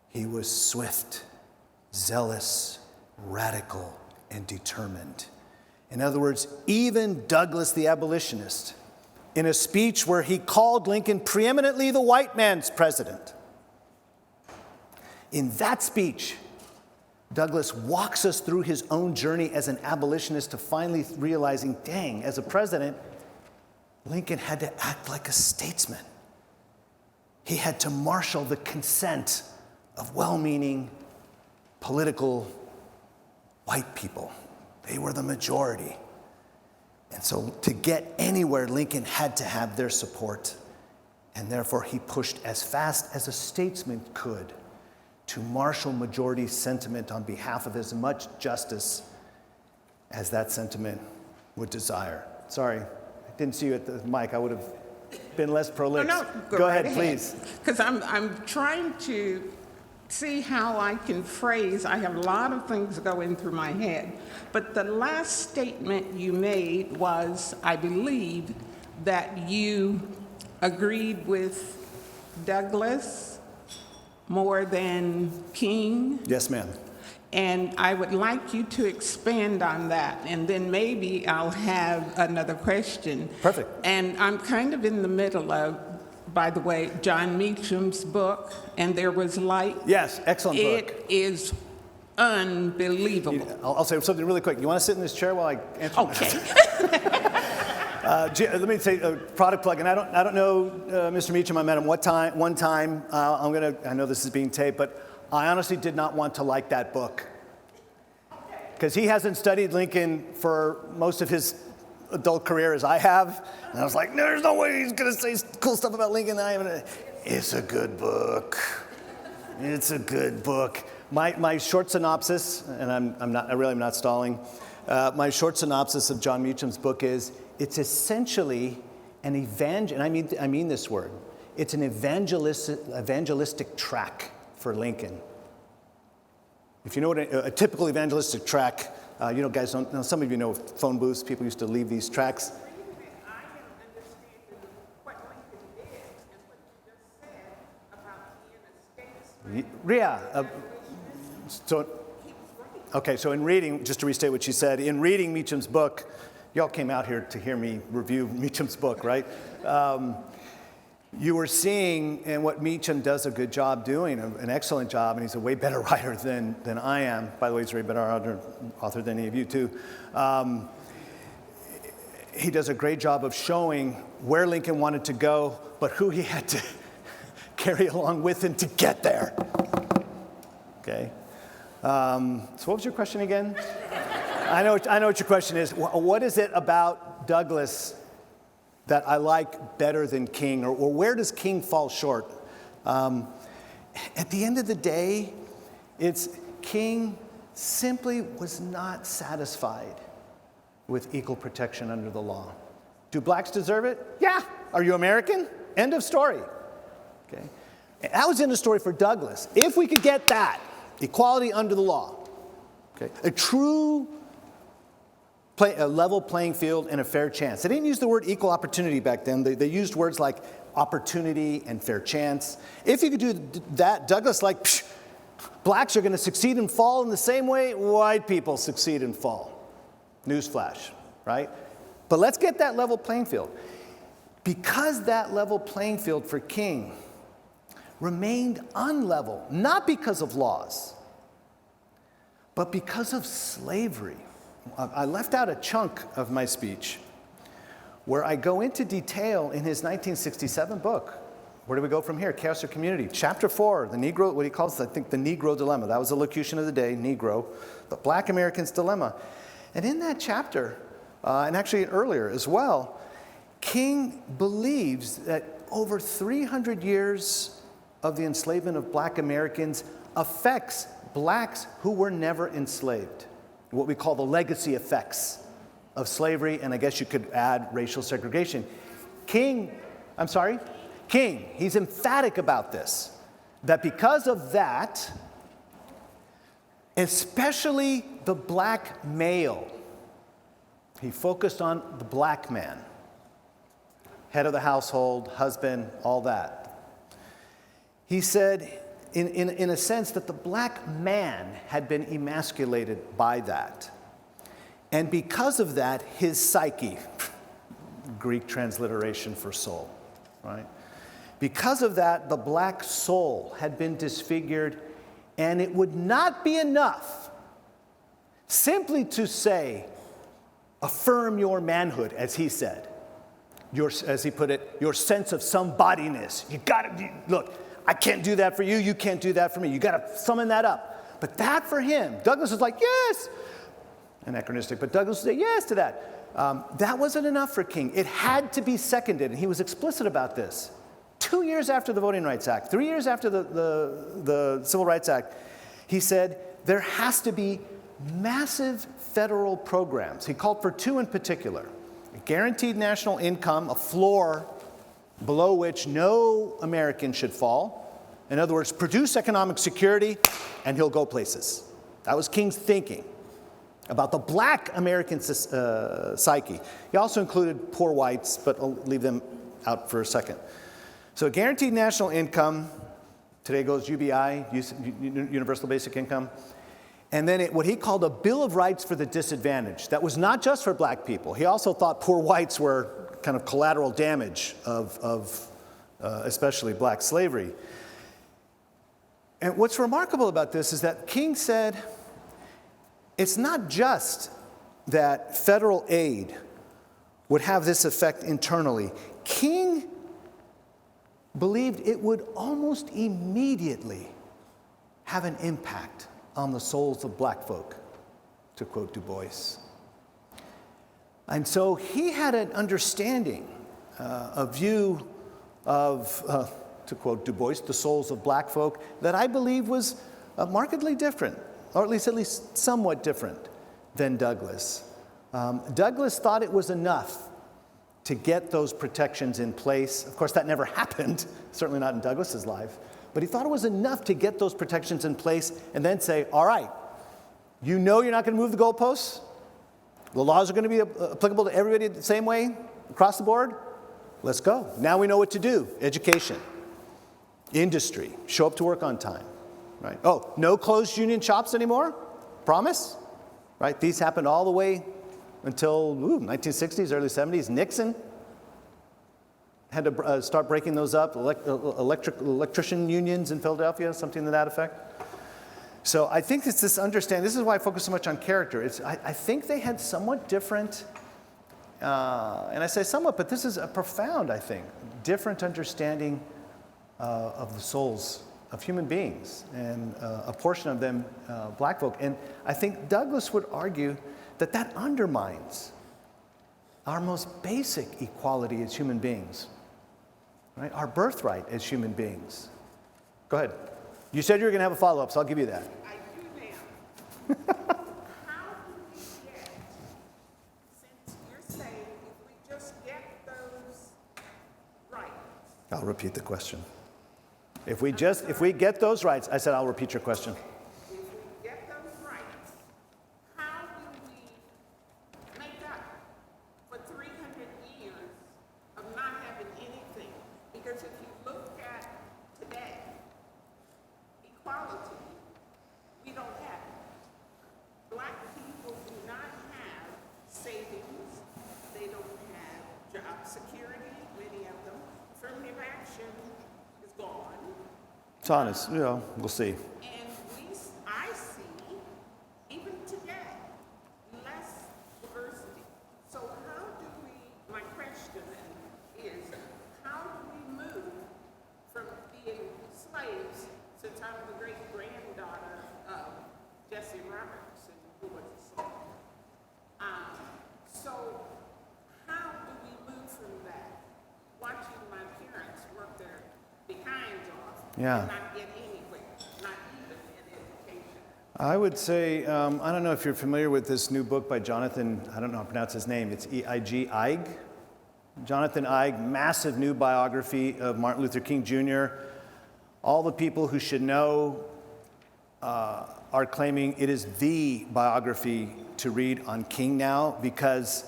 he was swift, zealous, radical, and determined. In other words, even Douglas the abolitionist, in a speech where he called Lincoln preeminently the white man's president, in that speech, Douglas walks us through his own journey as an abolitionist to finally realizing, dang, as a president, Lincoln had to act like a statesman. He had to marshal the consent of well-meaning political white people. They were the majority. And so to get anywhere, Lincoln had to have their support. And therefore, he pushed as fast as a statesman could to marshal majority sentiment on behalf of as much justice as that sentiment would desire. Sorry, I didn't see you at the mic. I would have been less prolific. No, go ahead, please. Because I'm trying to see how I can phrase. I have a lot of things going through my head. But the last statement you made was, I believe, that you agreed with Douglas more than King. Yes, ma'am. And I would like you to expand on that, and then maybe I'll have another question. Perfect. And I'm kind of in the middle of, by the way, John Meacham's book, And There Was Light. Yes, excellent book. It is unbelievable. I'll say something really quick. You want to sit in this chair while I answer? Okay. Let me say a product plug, and I don't know Mr. Meacham. I met him one time. I know this is being taped, but I honestly did not want to like that book because he hasn't studied Lincoln for most of his adult career as I have, and I was like, there's no way he's going to say cool stuff about Lincoln. It's a good book. It's a good book. My short synopsis, and I'm not stalling. My short synopsis of John Meacham's book is, it's essentially an and I mean this word, it's an evangelistic track for Lincoln. If you know what a typical evangelistic track, guys don't know, some of you know phone booths, people used to leave these tracks. Yeah. So in reading, just to restate what she said, in reading Meacham's book, y'all came out here to hear me review Meacham's book, right? You were seeing, and what Meacham does a good job doing, an excellent job, and he's a way better writer than I am. By the way, he's a way better author than any of you, too. He does a great job of showing where Lincoln wanted to go, but who he had to carry along with him to get there. Okay? So what was your question again? I know what your question is. What is it about Douglas that I like better than King, or where does King fall short? At the end of the day, it's King simply was not satisfied with equal protection under the law. Do blacks deserve it? Yeah. Are you American? End of story. Okay. That was in the story for Douglas. If we could get that, equality under the law, okay, a true a level playing field and a fair chance. They didn't use the word equal opportunity back then. They used words like opportunity and fair chance. If you could do that, Douglas blacks are going to succeed and fall in the same way white people succeed and fall. Newsflash, right? But let's get that level playing field. Because that level playing field for King remained unlevel, not because of laws, but because of slavery. I left out a chunk of my speech where I go into detail in his 1967 book. Where do we go from here? Chaos or Community. Chapter 4, the Negro, what he calls, I think, the Negro Dilemma. That was the locution of the day, Negro, the Black American's Dilemma. And in that chapter, and actually earlier as well, King believes that over 300 years of the enslavement of Black Americans affects blacks who were never enslaved. What we call the legacy effects of slavery, and I guess you could add racial segregation. King, he's emphatic about this, that because of that, especially the black male. He focused on the black man, head of the household, husband, all that. He said, in a sense, that the black man had been emasculated by that. And because of that, his psyche, Greek transliteration for soul, right? Because of that, the black soul had been disfigured, and it would not be enough simply to say, affirm your manhood, as he said. As he put it, your sense of somebodiness. You gotta, look, I can't do that for you, you can't do that for me. You gotta summon that up. But that for him, Douglas was like, yes! Anachronistic, but Douglas would say yes to that. That wasn't enough for King. It had to be seconded, and he was explicit about this. 2 years after the Voting Rights Act, 3 years after the Civil Rights Act, he said there has to be massive federal programs. He called for two in particular: a guaranteed national income, a floor below which no American should fall. In other words, produce economic security and he'll go places. That was King's thinking about the black American psyche. He also included poor whites, but I'll leave them out for a second. So guaranteed national income, today goes UBI, Universal Basic Income. And then what he called a Bill of Rights for the disadvantaged. That was not just for black people. He also thought poor whites were kind of collateral damage of especially black slavery. And what's remarkable about this is that King said, it's not just that federal aid would have this effect internally. King believed it would almost immediately have an impact on the souls of black folk, to quote Du Bois. And so he had an understanding, a view of, to quote Du Bois, the souls of black folk, that I believe was markedly different, or at least somewhat different than Douglas. Douglas thought it was enough to get those protections in place. Of course, that never happened, certainly not in Douglas's life. But he thought it was enough to get those protections in place and then say, all right, you know you're not going to move the goalposts? The laws are going to be applicable to everybody the same way across the board? Let's go. Now we know what to do. Education, industry, show up to work on time, right? Oh, no closed union shops anymore? Promise? Right? These happened all the way until 1960s, early 70s. Nixon had to start breaking those up, electrician unions in Philadelphia, something to that effect. So I think it's this understanding. This is why I focus so much on character. I think they had somewhat different, and I say somewhat, but this is a profound, I think, different understanding of the souls of human beings, and a portion of them black folk. And I think Douglas would argue that that undermines our most basic equality as human beings. Right? Our birthright as human beings. Go ahead. You said you were going to have a follow-up, so I'll give you that. I do now. How do we get, since you're saying if we just get those rights? I'll repeat the question. If we get those rights, I said I'll repeat your question. If we get those rights, how do we make up for 300 years of not having anything? Because if you look at today, equality, we don't have it. Black people do not have savings. They don't have job security, many of them. Affirmative action is gone. It's honest. We'll see. And I see, even today, less diversity. So how do we, my question then is, how do we move from being slaves, since I'm the great-granddaughter of Jesse Robertson, who was a slave. So how do we move from that? Watching my parents work their behinds off and not get anywhere, not even in education. I would say, I don't know if you're familiar with this new book by Jonathan, I don't know how to pronounce his name, it's E-I-G, Eig. Jonathan Eig, massive new biography of Martin Luther King Jr. All the people who should know are claiming it is the biography to read on King now because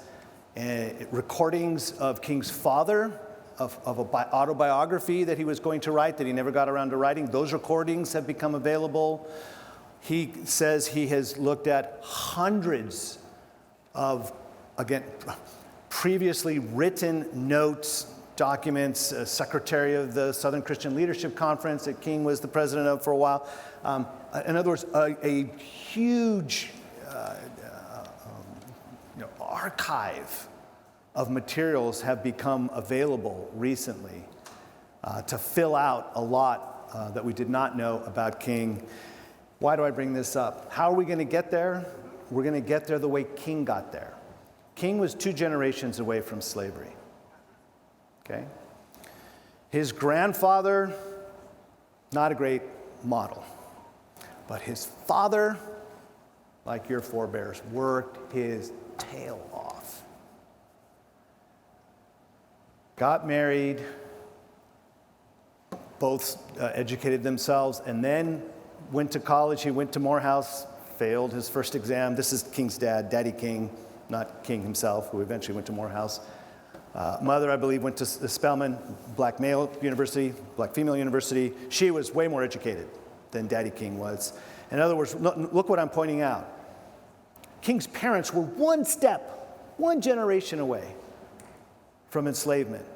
recordings of King's father, of an autobiography that he was going to write that he never got around to writing, those recordings have become available. He says he has looked at hundreds of, again, previously written notes, documents, secretary of the Southern Christian Leadership Conference that King was the president of for a while. In other words, a huge archive of materials have become available recently to fill out a lot that we did not know about King. Why do I bring this up? How are we going to get there? We're going to get there the way King got there. King was 2 generations away from slavery. Okay? His grandfather, not a great model. But his father, like your forebears, worked his tail off. Got married, both educated themselves, and then went to college. He went to Morehouse, failed his first exam. This is King's dad, Daddy King, not King himself, who eventually went to Morehouse. Mother, I believe, went to Spelman, black male university, black female university. She was way more educated than Daddy King was. In other words, look what I'm pointing out. King's parents were one generation away from enslavement.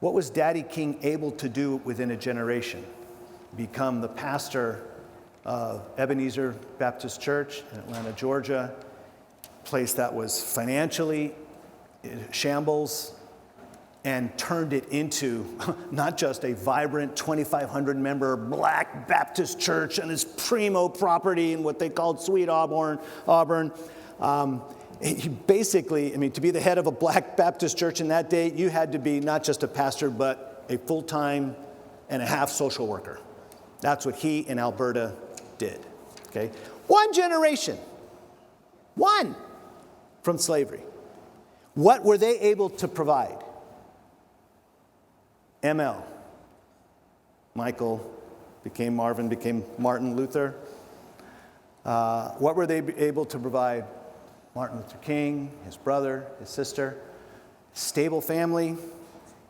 What was Daddy King able to do within a generation? Become the pastor of Ebenezer Baptist Church in Atlanta, Georgia, a place that was financially shambles, and turned it into not just a vibrant 2,500 member black Baptist church and his primo property in what they called Sweet Auburn. He basically, to be the head of a black Baptist church in that day, you had to be not just a pastor, but a full-time and a half social worker. That's what he in Alberta did. Okay? One generation. One from slavery. What were they able to provide? ML. Michael became Marvin, became Martin Luther. What were they able to provide? Martin Luther King, his brother, his sister, stable family,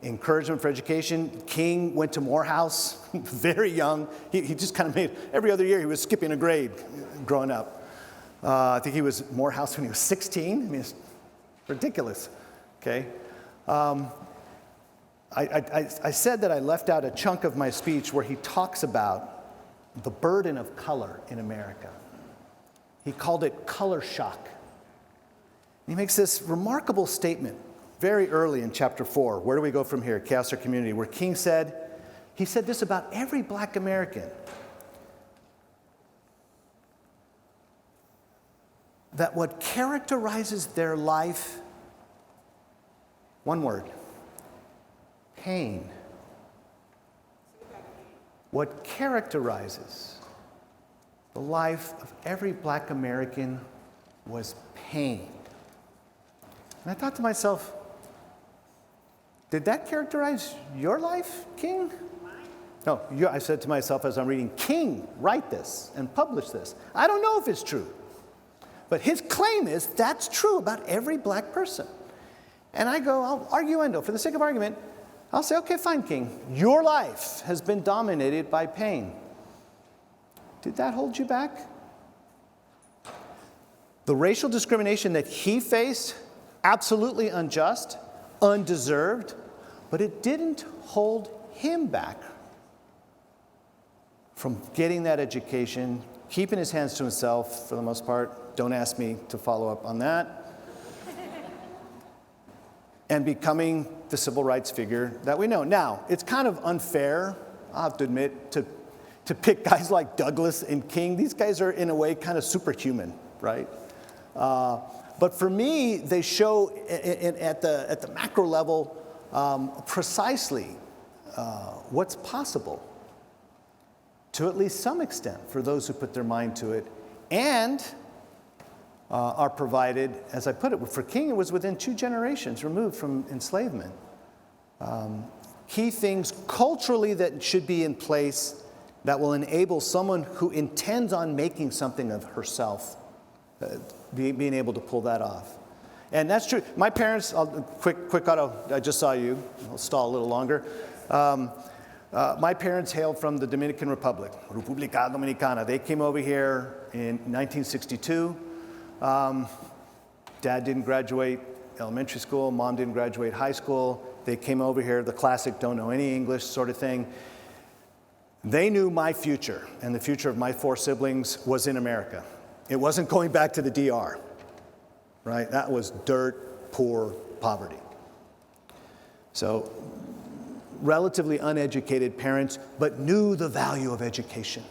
encouragement for education. King went to Morehouse, very young. He just kind of made, every other year he was skipping a grade growing up. I think he was Morehouse when he was 16. It's ridiculous, okay? I said that I left out a chunk of my speech where he talks about the burden of color in America. He called it color shock. He makes this remarkable statement very early in chapter 4. Where do we go from here? Chaos or Community, where King said, he said this about every black American, that what characterizes their life, one word, pain. What characterizes the life of every black American was pain. And I thought to myself, did that characterize your life, King? No, I said to myself as I'm reading, King, write this and publish this. I don't know if it's true. But his claim is that's true about every black person. And I go, I'll arguendo, for the sake of argument, I'll say, okay, fine, King. Your life has been dominated by pain. Did that hold you back? The racial discrimination that he faced, absolutely unjust, undeserved, but it didn't hold him back from getting that education, keeping his hands to himself for the most part. Don't ask me to follow up on that. And becoming the civil rights figure that we know. Now, it's kind of unfair, I'll have to admit, to pick guys like Douglass and King. These guys are, in a way, kind of superhuman, right? But for me, they show at the macro level precisely what's possible, to at least some extent, for those who put their mind to it, and are provided, as I put it, for King, it was within 2 generations removed from enslavement. Key things culturally that should be in place that will enable someone who intends on making something of herself, being able to pull that off. And that's true. My parents, quick auto, I just saw you. I'll stall a little longer. My parents hailed from the Dominican Republic, República Dominicana. They came over here in 1962. Dad didn't graduate elementary school. Mom didn't graduate high school. They came over here, the classic don't know any English sort of thing. They knew my future, and the future of my 4 siblings was in America. It wasn't going back to the DR, right? That was dirt, poor, poverty. So, relatively uneducated parents, but knew the value of education.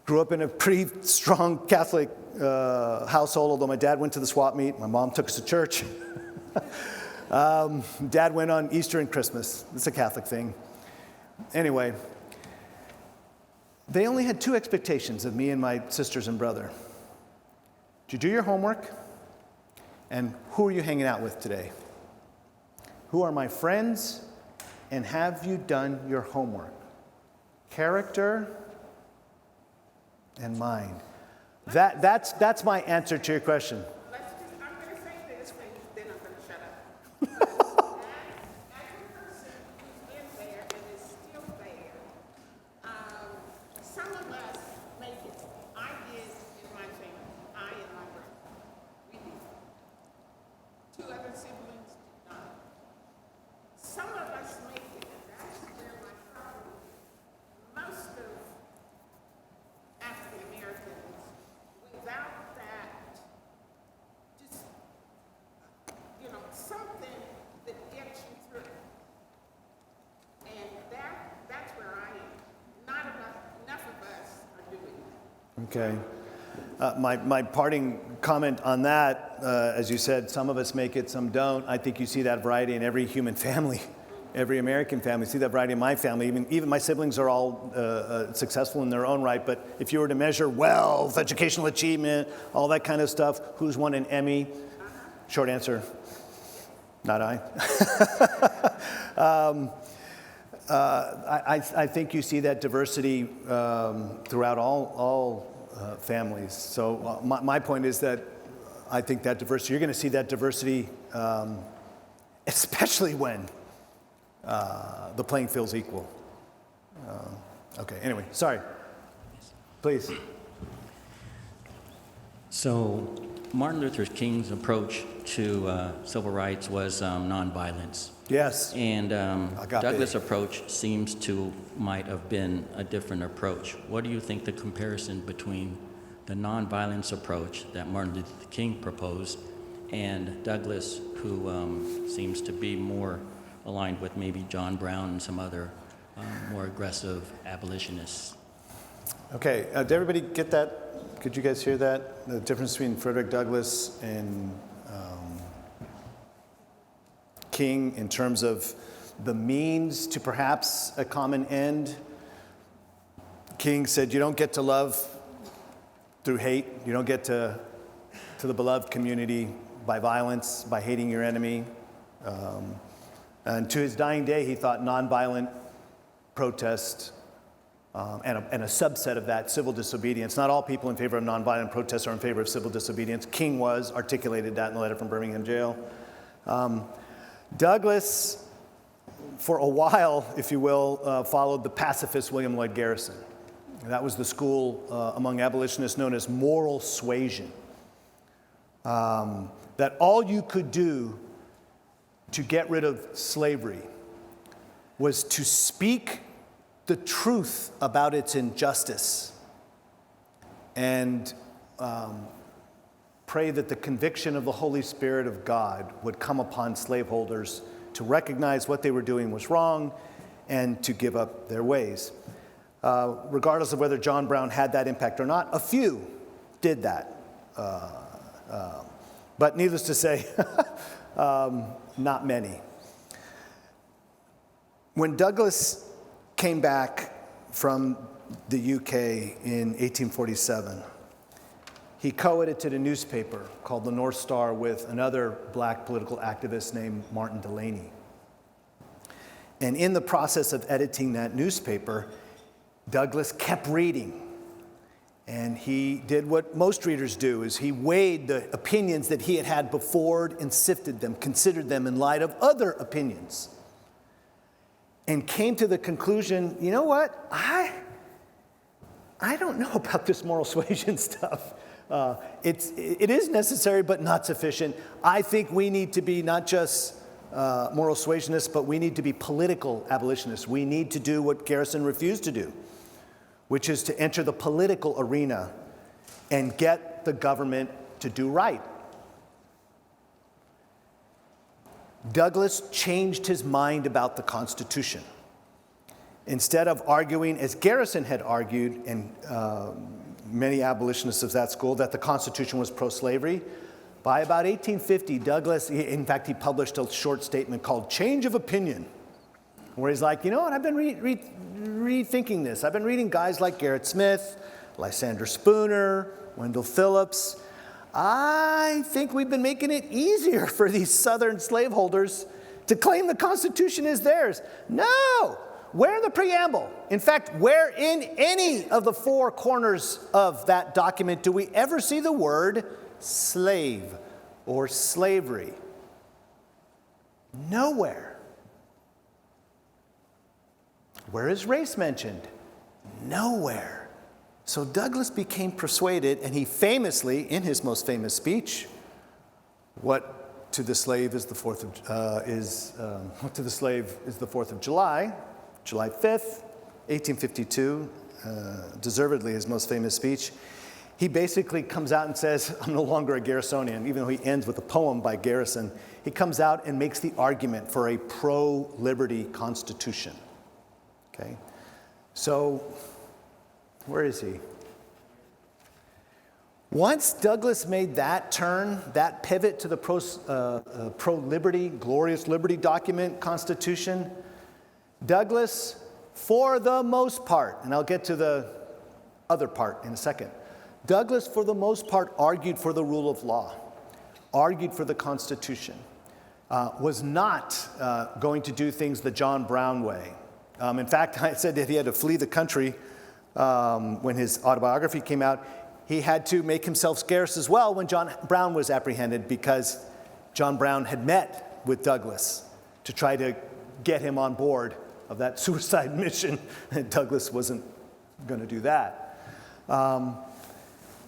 Grew up in a pretty strong Catholic household, although my dad went to the swap meet. My mom took us to church. Dad went on Easter and Christmas. It's a Catholic thing. Anyway, they only had 2 expectations of me and my sisters and brother. Did you do your homework? And who are you hanging out with today? Who are my friends? And have you done your homework? Character and mind. That's my answer to your question. I'm going to say this, then I'm going to shut up. As a person who's been there and is still there, some of us make it. I did in my family. I and my brother. We did. 2 other siblings did not. Some of us make it, and that's where my problem is. Most of African Americans, without that, just, something that gets you through. And that's where I am. Not enough of us are doing that. Okay. My parting comment on that, as you said, some of us make it, some don't. I think you see that variety in every human family, every American family. You see that variety in my family. Even my siblings are all successful in their own right, but if you were to measure wealth, educational achievement, all that kind of stuff, who's won an Emmy? Short answer, not I. I think you see that diversity throughout all families. So my point is that I think that diversity, you're going to see that diversity, especially when the playing field's equal. Okay, anyway, sorry. Please. So Martin Luther King's approach to civil rights was nonviolence. Yes. And Douglas' approach might have been a different approach. What do you think the comparison between the nonviolence approach that Martin Luther King proposed and Douglas, who seems to be more aligned with maybe John Brown and some other more aggressive abolitionists? Okay, did everybody get that? Could you guys hear that? The difference between Frederick Douglass and King in terms of the means to perhaps a common end. King said, you don't get to love through hate. You don't get to the beloved community by violence, by hating your enemy. And to his dying day, he thought nonviolent protest and a subset of that, civil disobedience. Not all people in favor of nonviolent protest are in favor of civil disobedience. King articulated that in the letter from Birmingham jail. Douglas, for a while, if you will, followed the pacifist William Lloyd Garrison. That was the school among abolitionists known as moral suasion. That all you could do to get rid of slavery was to speak the truth about its injustice and pray that the conviction of the Holy Spirit of God would come upon slaveholders to recognize what they were doing was wrong and to give up their ways. Regardless of whether John Brown had that impact or not, a few did that. But needless to say, not many. When Douglas came back from the UK in 1847, he co-edited a newspaper called the North Star with another black political activist named Martin Delany. And in the process of editing that newspaper, Douglas kept reading. And he did what most readers do, is he weighed the opinions that he had had before and sifted them, considered them in light of other opinions. And came to the conclusion, you know what? I don't know about this moral suasion stuff. It is necessary, but not sufficient. I think we need to be not just moral suasionists, but we need to be political abolitionists. We need to do what Garrison refused to do, which is to enter the political arena and get the government to do right. Douglas changed his mind about the Constitution. Instead of arguing, as Garrison had argued, and many abolitionists of that school, that the Constitution was pro-slavery, by about 1850, Douglas, in fact, he published a short statement called Change of Opinion, where he's like, you know what, I've been rethinking this. I've been reading guys like Gerrit Smith, Lysander Spooner, Wendell Phillips. I think we've been making it easier for these Southern slaveholders to claim the Constitution is theirs. No! Where in the preamble? In fact, where in any of the four corners of that document do we ever see the word slave or slavery? Nowhere. Where is race mentioned? Nowhere. So Douglas became persuaded, and he famously, in his most famous speech, what to the slave is the 4th of July, July 5th, 1852, deservedly his most famous speech, he basically comes out and says, I'm no longer a Garrisonian, even though he ends with a poem by Garrison. He comes out and makes the argument for a pro-liberty constitution. Okay, so where is he? Once Douglas made that turn, that pivot to the pro-liberty, glorious liberty document, Constitution, Douglas, for the most part, and I'll get to the other part in a second, Douglas, for the most part, argued for the rule of law, argued for the Constitution, was not going to do things the John Brown way. In fact, I said that he had to flee the country when his autobiography came out. He had to make himself scarce as well when John Brown was apprehended, because John Brown had met with Douglas to try to get him on board of that suicide mission, and Douglas wasn't going to do that.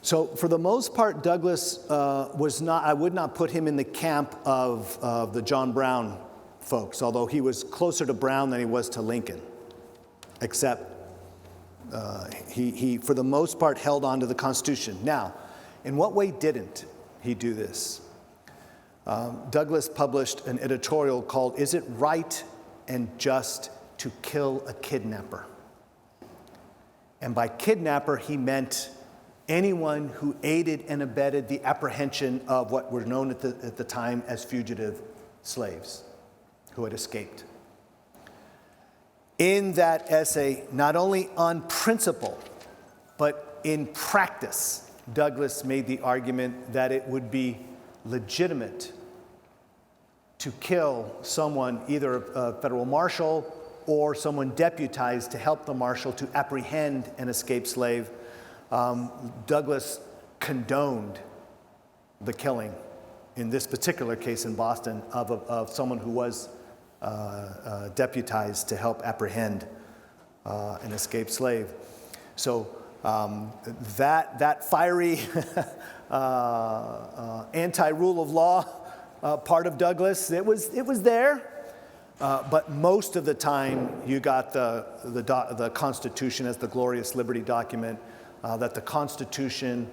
So for the most part, Douglas was not, I would not put him in the camp of the John Brown folks, although he was closer to Brown than he was to Lincoln, except he, for the most part, held on to the Constitution. Now, in what way didn't he do this? Douglas published an editorial called, Is It Right and Just to Kill a Kidnapper? And by kidnapper, he meant anyone who aided and abetted the apprehension of what were known at the time as fugitive slaves who had escaped. In that essay, not only on principle, but in practice, Douglas made the argument that it would be legitimate to kill someone, either a federal marshal or someone deputized to help the marshal to apprehend an escaped slave. Douglas condoned the killing, in this particular case in Boston, of someone who was deputized to help apprehend an escaped slave. So that fiery anti-rule of law part of Douglas, it was there, but most of the time you got the Constitution as the glorious liberty document, that the Constitution,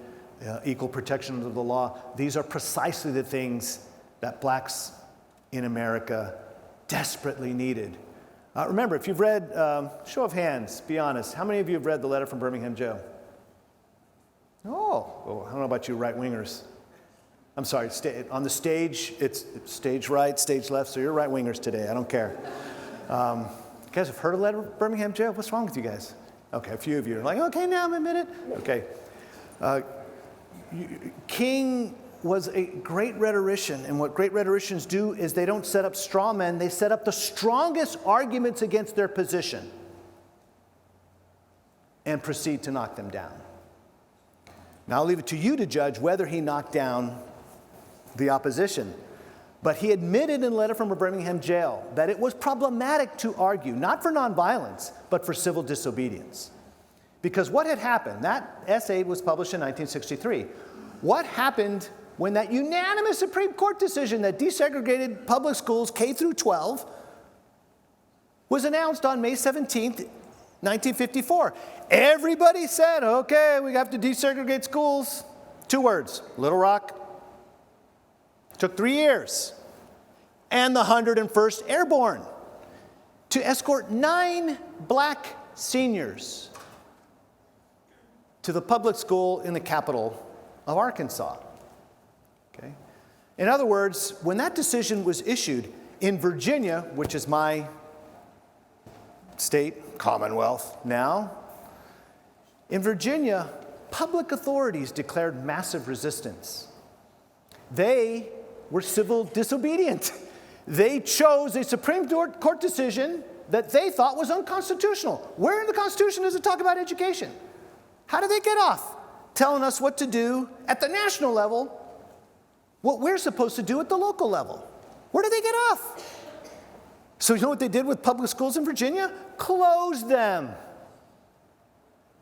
equal protection of the law, these are precisely the things that blacks in America desperately needed. Remember, if you've read, show of hands, be honest, how many of you have read The Letter from Birmingham Jail? Oh, I don't know about you right-wingers. I'm sorry, on the stage, it's stage right, stage left, so you're right-wingers today, I don't care. You guys have heard of The Letter from Birmingham Jail? What's wrong with you guys? Okay, a few of you are like, okay, now I'm a minute. Okay. King was a great rhetorician, and what great rhetoricians do is they don't set up straw men, they set up the strongest arguments against their position. and proceed to knock them down. Now, I'll leave it to you to judge whether he knocked down the opposition. But he admitted in a letter from a Birmingham jail that it was problematic to argue, not for nonviolence, but for civil disobedience. Because what had happened, that essay was published in 1963. What happened when that unanimous Supreme Court decision that desegregated public schools K through 12 was announced on May 17th, 1954. Everybody said, okay, we have to desegregate schools. 2 words, Little Rock. Took 3 years. And the 101st Airborne to escort 9 black seniors to the public school in the capital of Arkansas. Okay? In other words, when that decision was issued in Virginia, which is my state, Commonwealth now, in Virginia, public authorities declared massive resistance. They were civil disobedient. They chose a Supreme Court decision that they thought was unconstitutional. Where in the Constitution does it talk about education? How do they get off telling us what to do at the national level, what we're supposed to do at the local level? Where do they get off? So you know what they did with public schools in Virginia? Closed them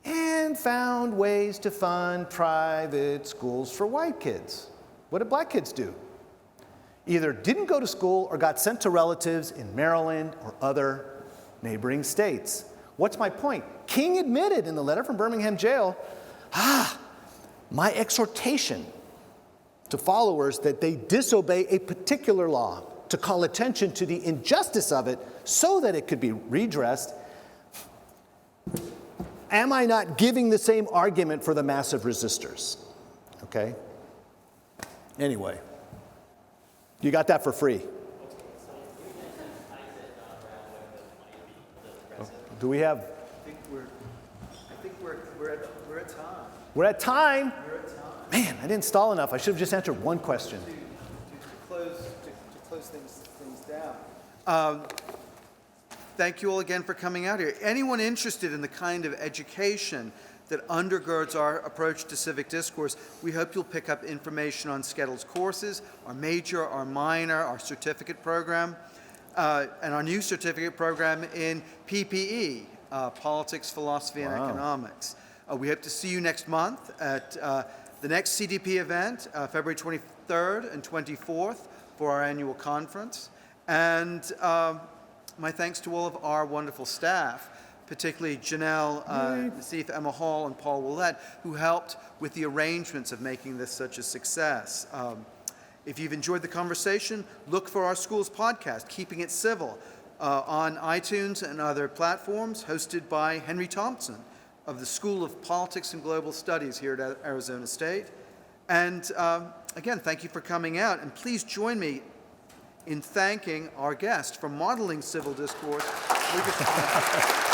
and found ways to fund private schools for white kids. What did black kids do? Either didn't go to school or got sent to relatives in Maryland or other neighboring states. What's my point? King admitted in the letter from Birmingham jail, my exhortation to followers that they disobey a particular law, to call attention to the injustice of it so that it could be redressed. Am I not giving the same argument for the massive resistors? Okay? Anyway, you got that for free. Do we have? I think we're at time. We're at time. Man, I didn't stall enough. I should have just answered one question. To close things down. Thank you all again for coming out here. Anyone interested in the kind of education that undergirds our approach to civic discourse, we hope you'll pick up information on SCETL's courses, our major, our minor, our certificate program, and our new certificate program in PPE, Politics, Philosophy, and Economics. We hope to see you next month at the next CDP event, February 23rd and 24th, for our annual conference. And my thanks to all of our wonderful staff, particularly Janelle, Nassif, Emma Hall, and Paul Willett, who helped with the arrangements of making this such a success. If you've enjoyed the conversation, look for our school's podcast, Keeping It Civil, on iTunes and other platforms, hosted by Henry Thompson of the School of Politics and Global Studies here at Arizona State. And again, thank you for coming out, and please join me in thanking our guest for modeling civil discourse, Lucas Morel.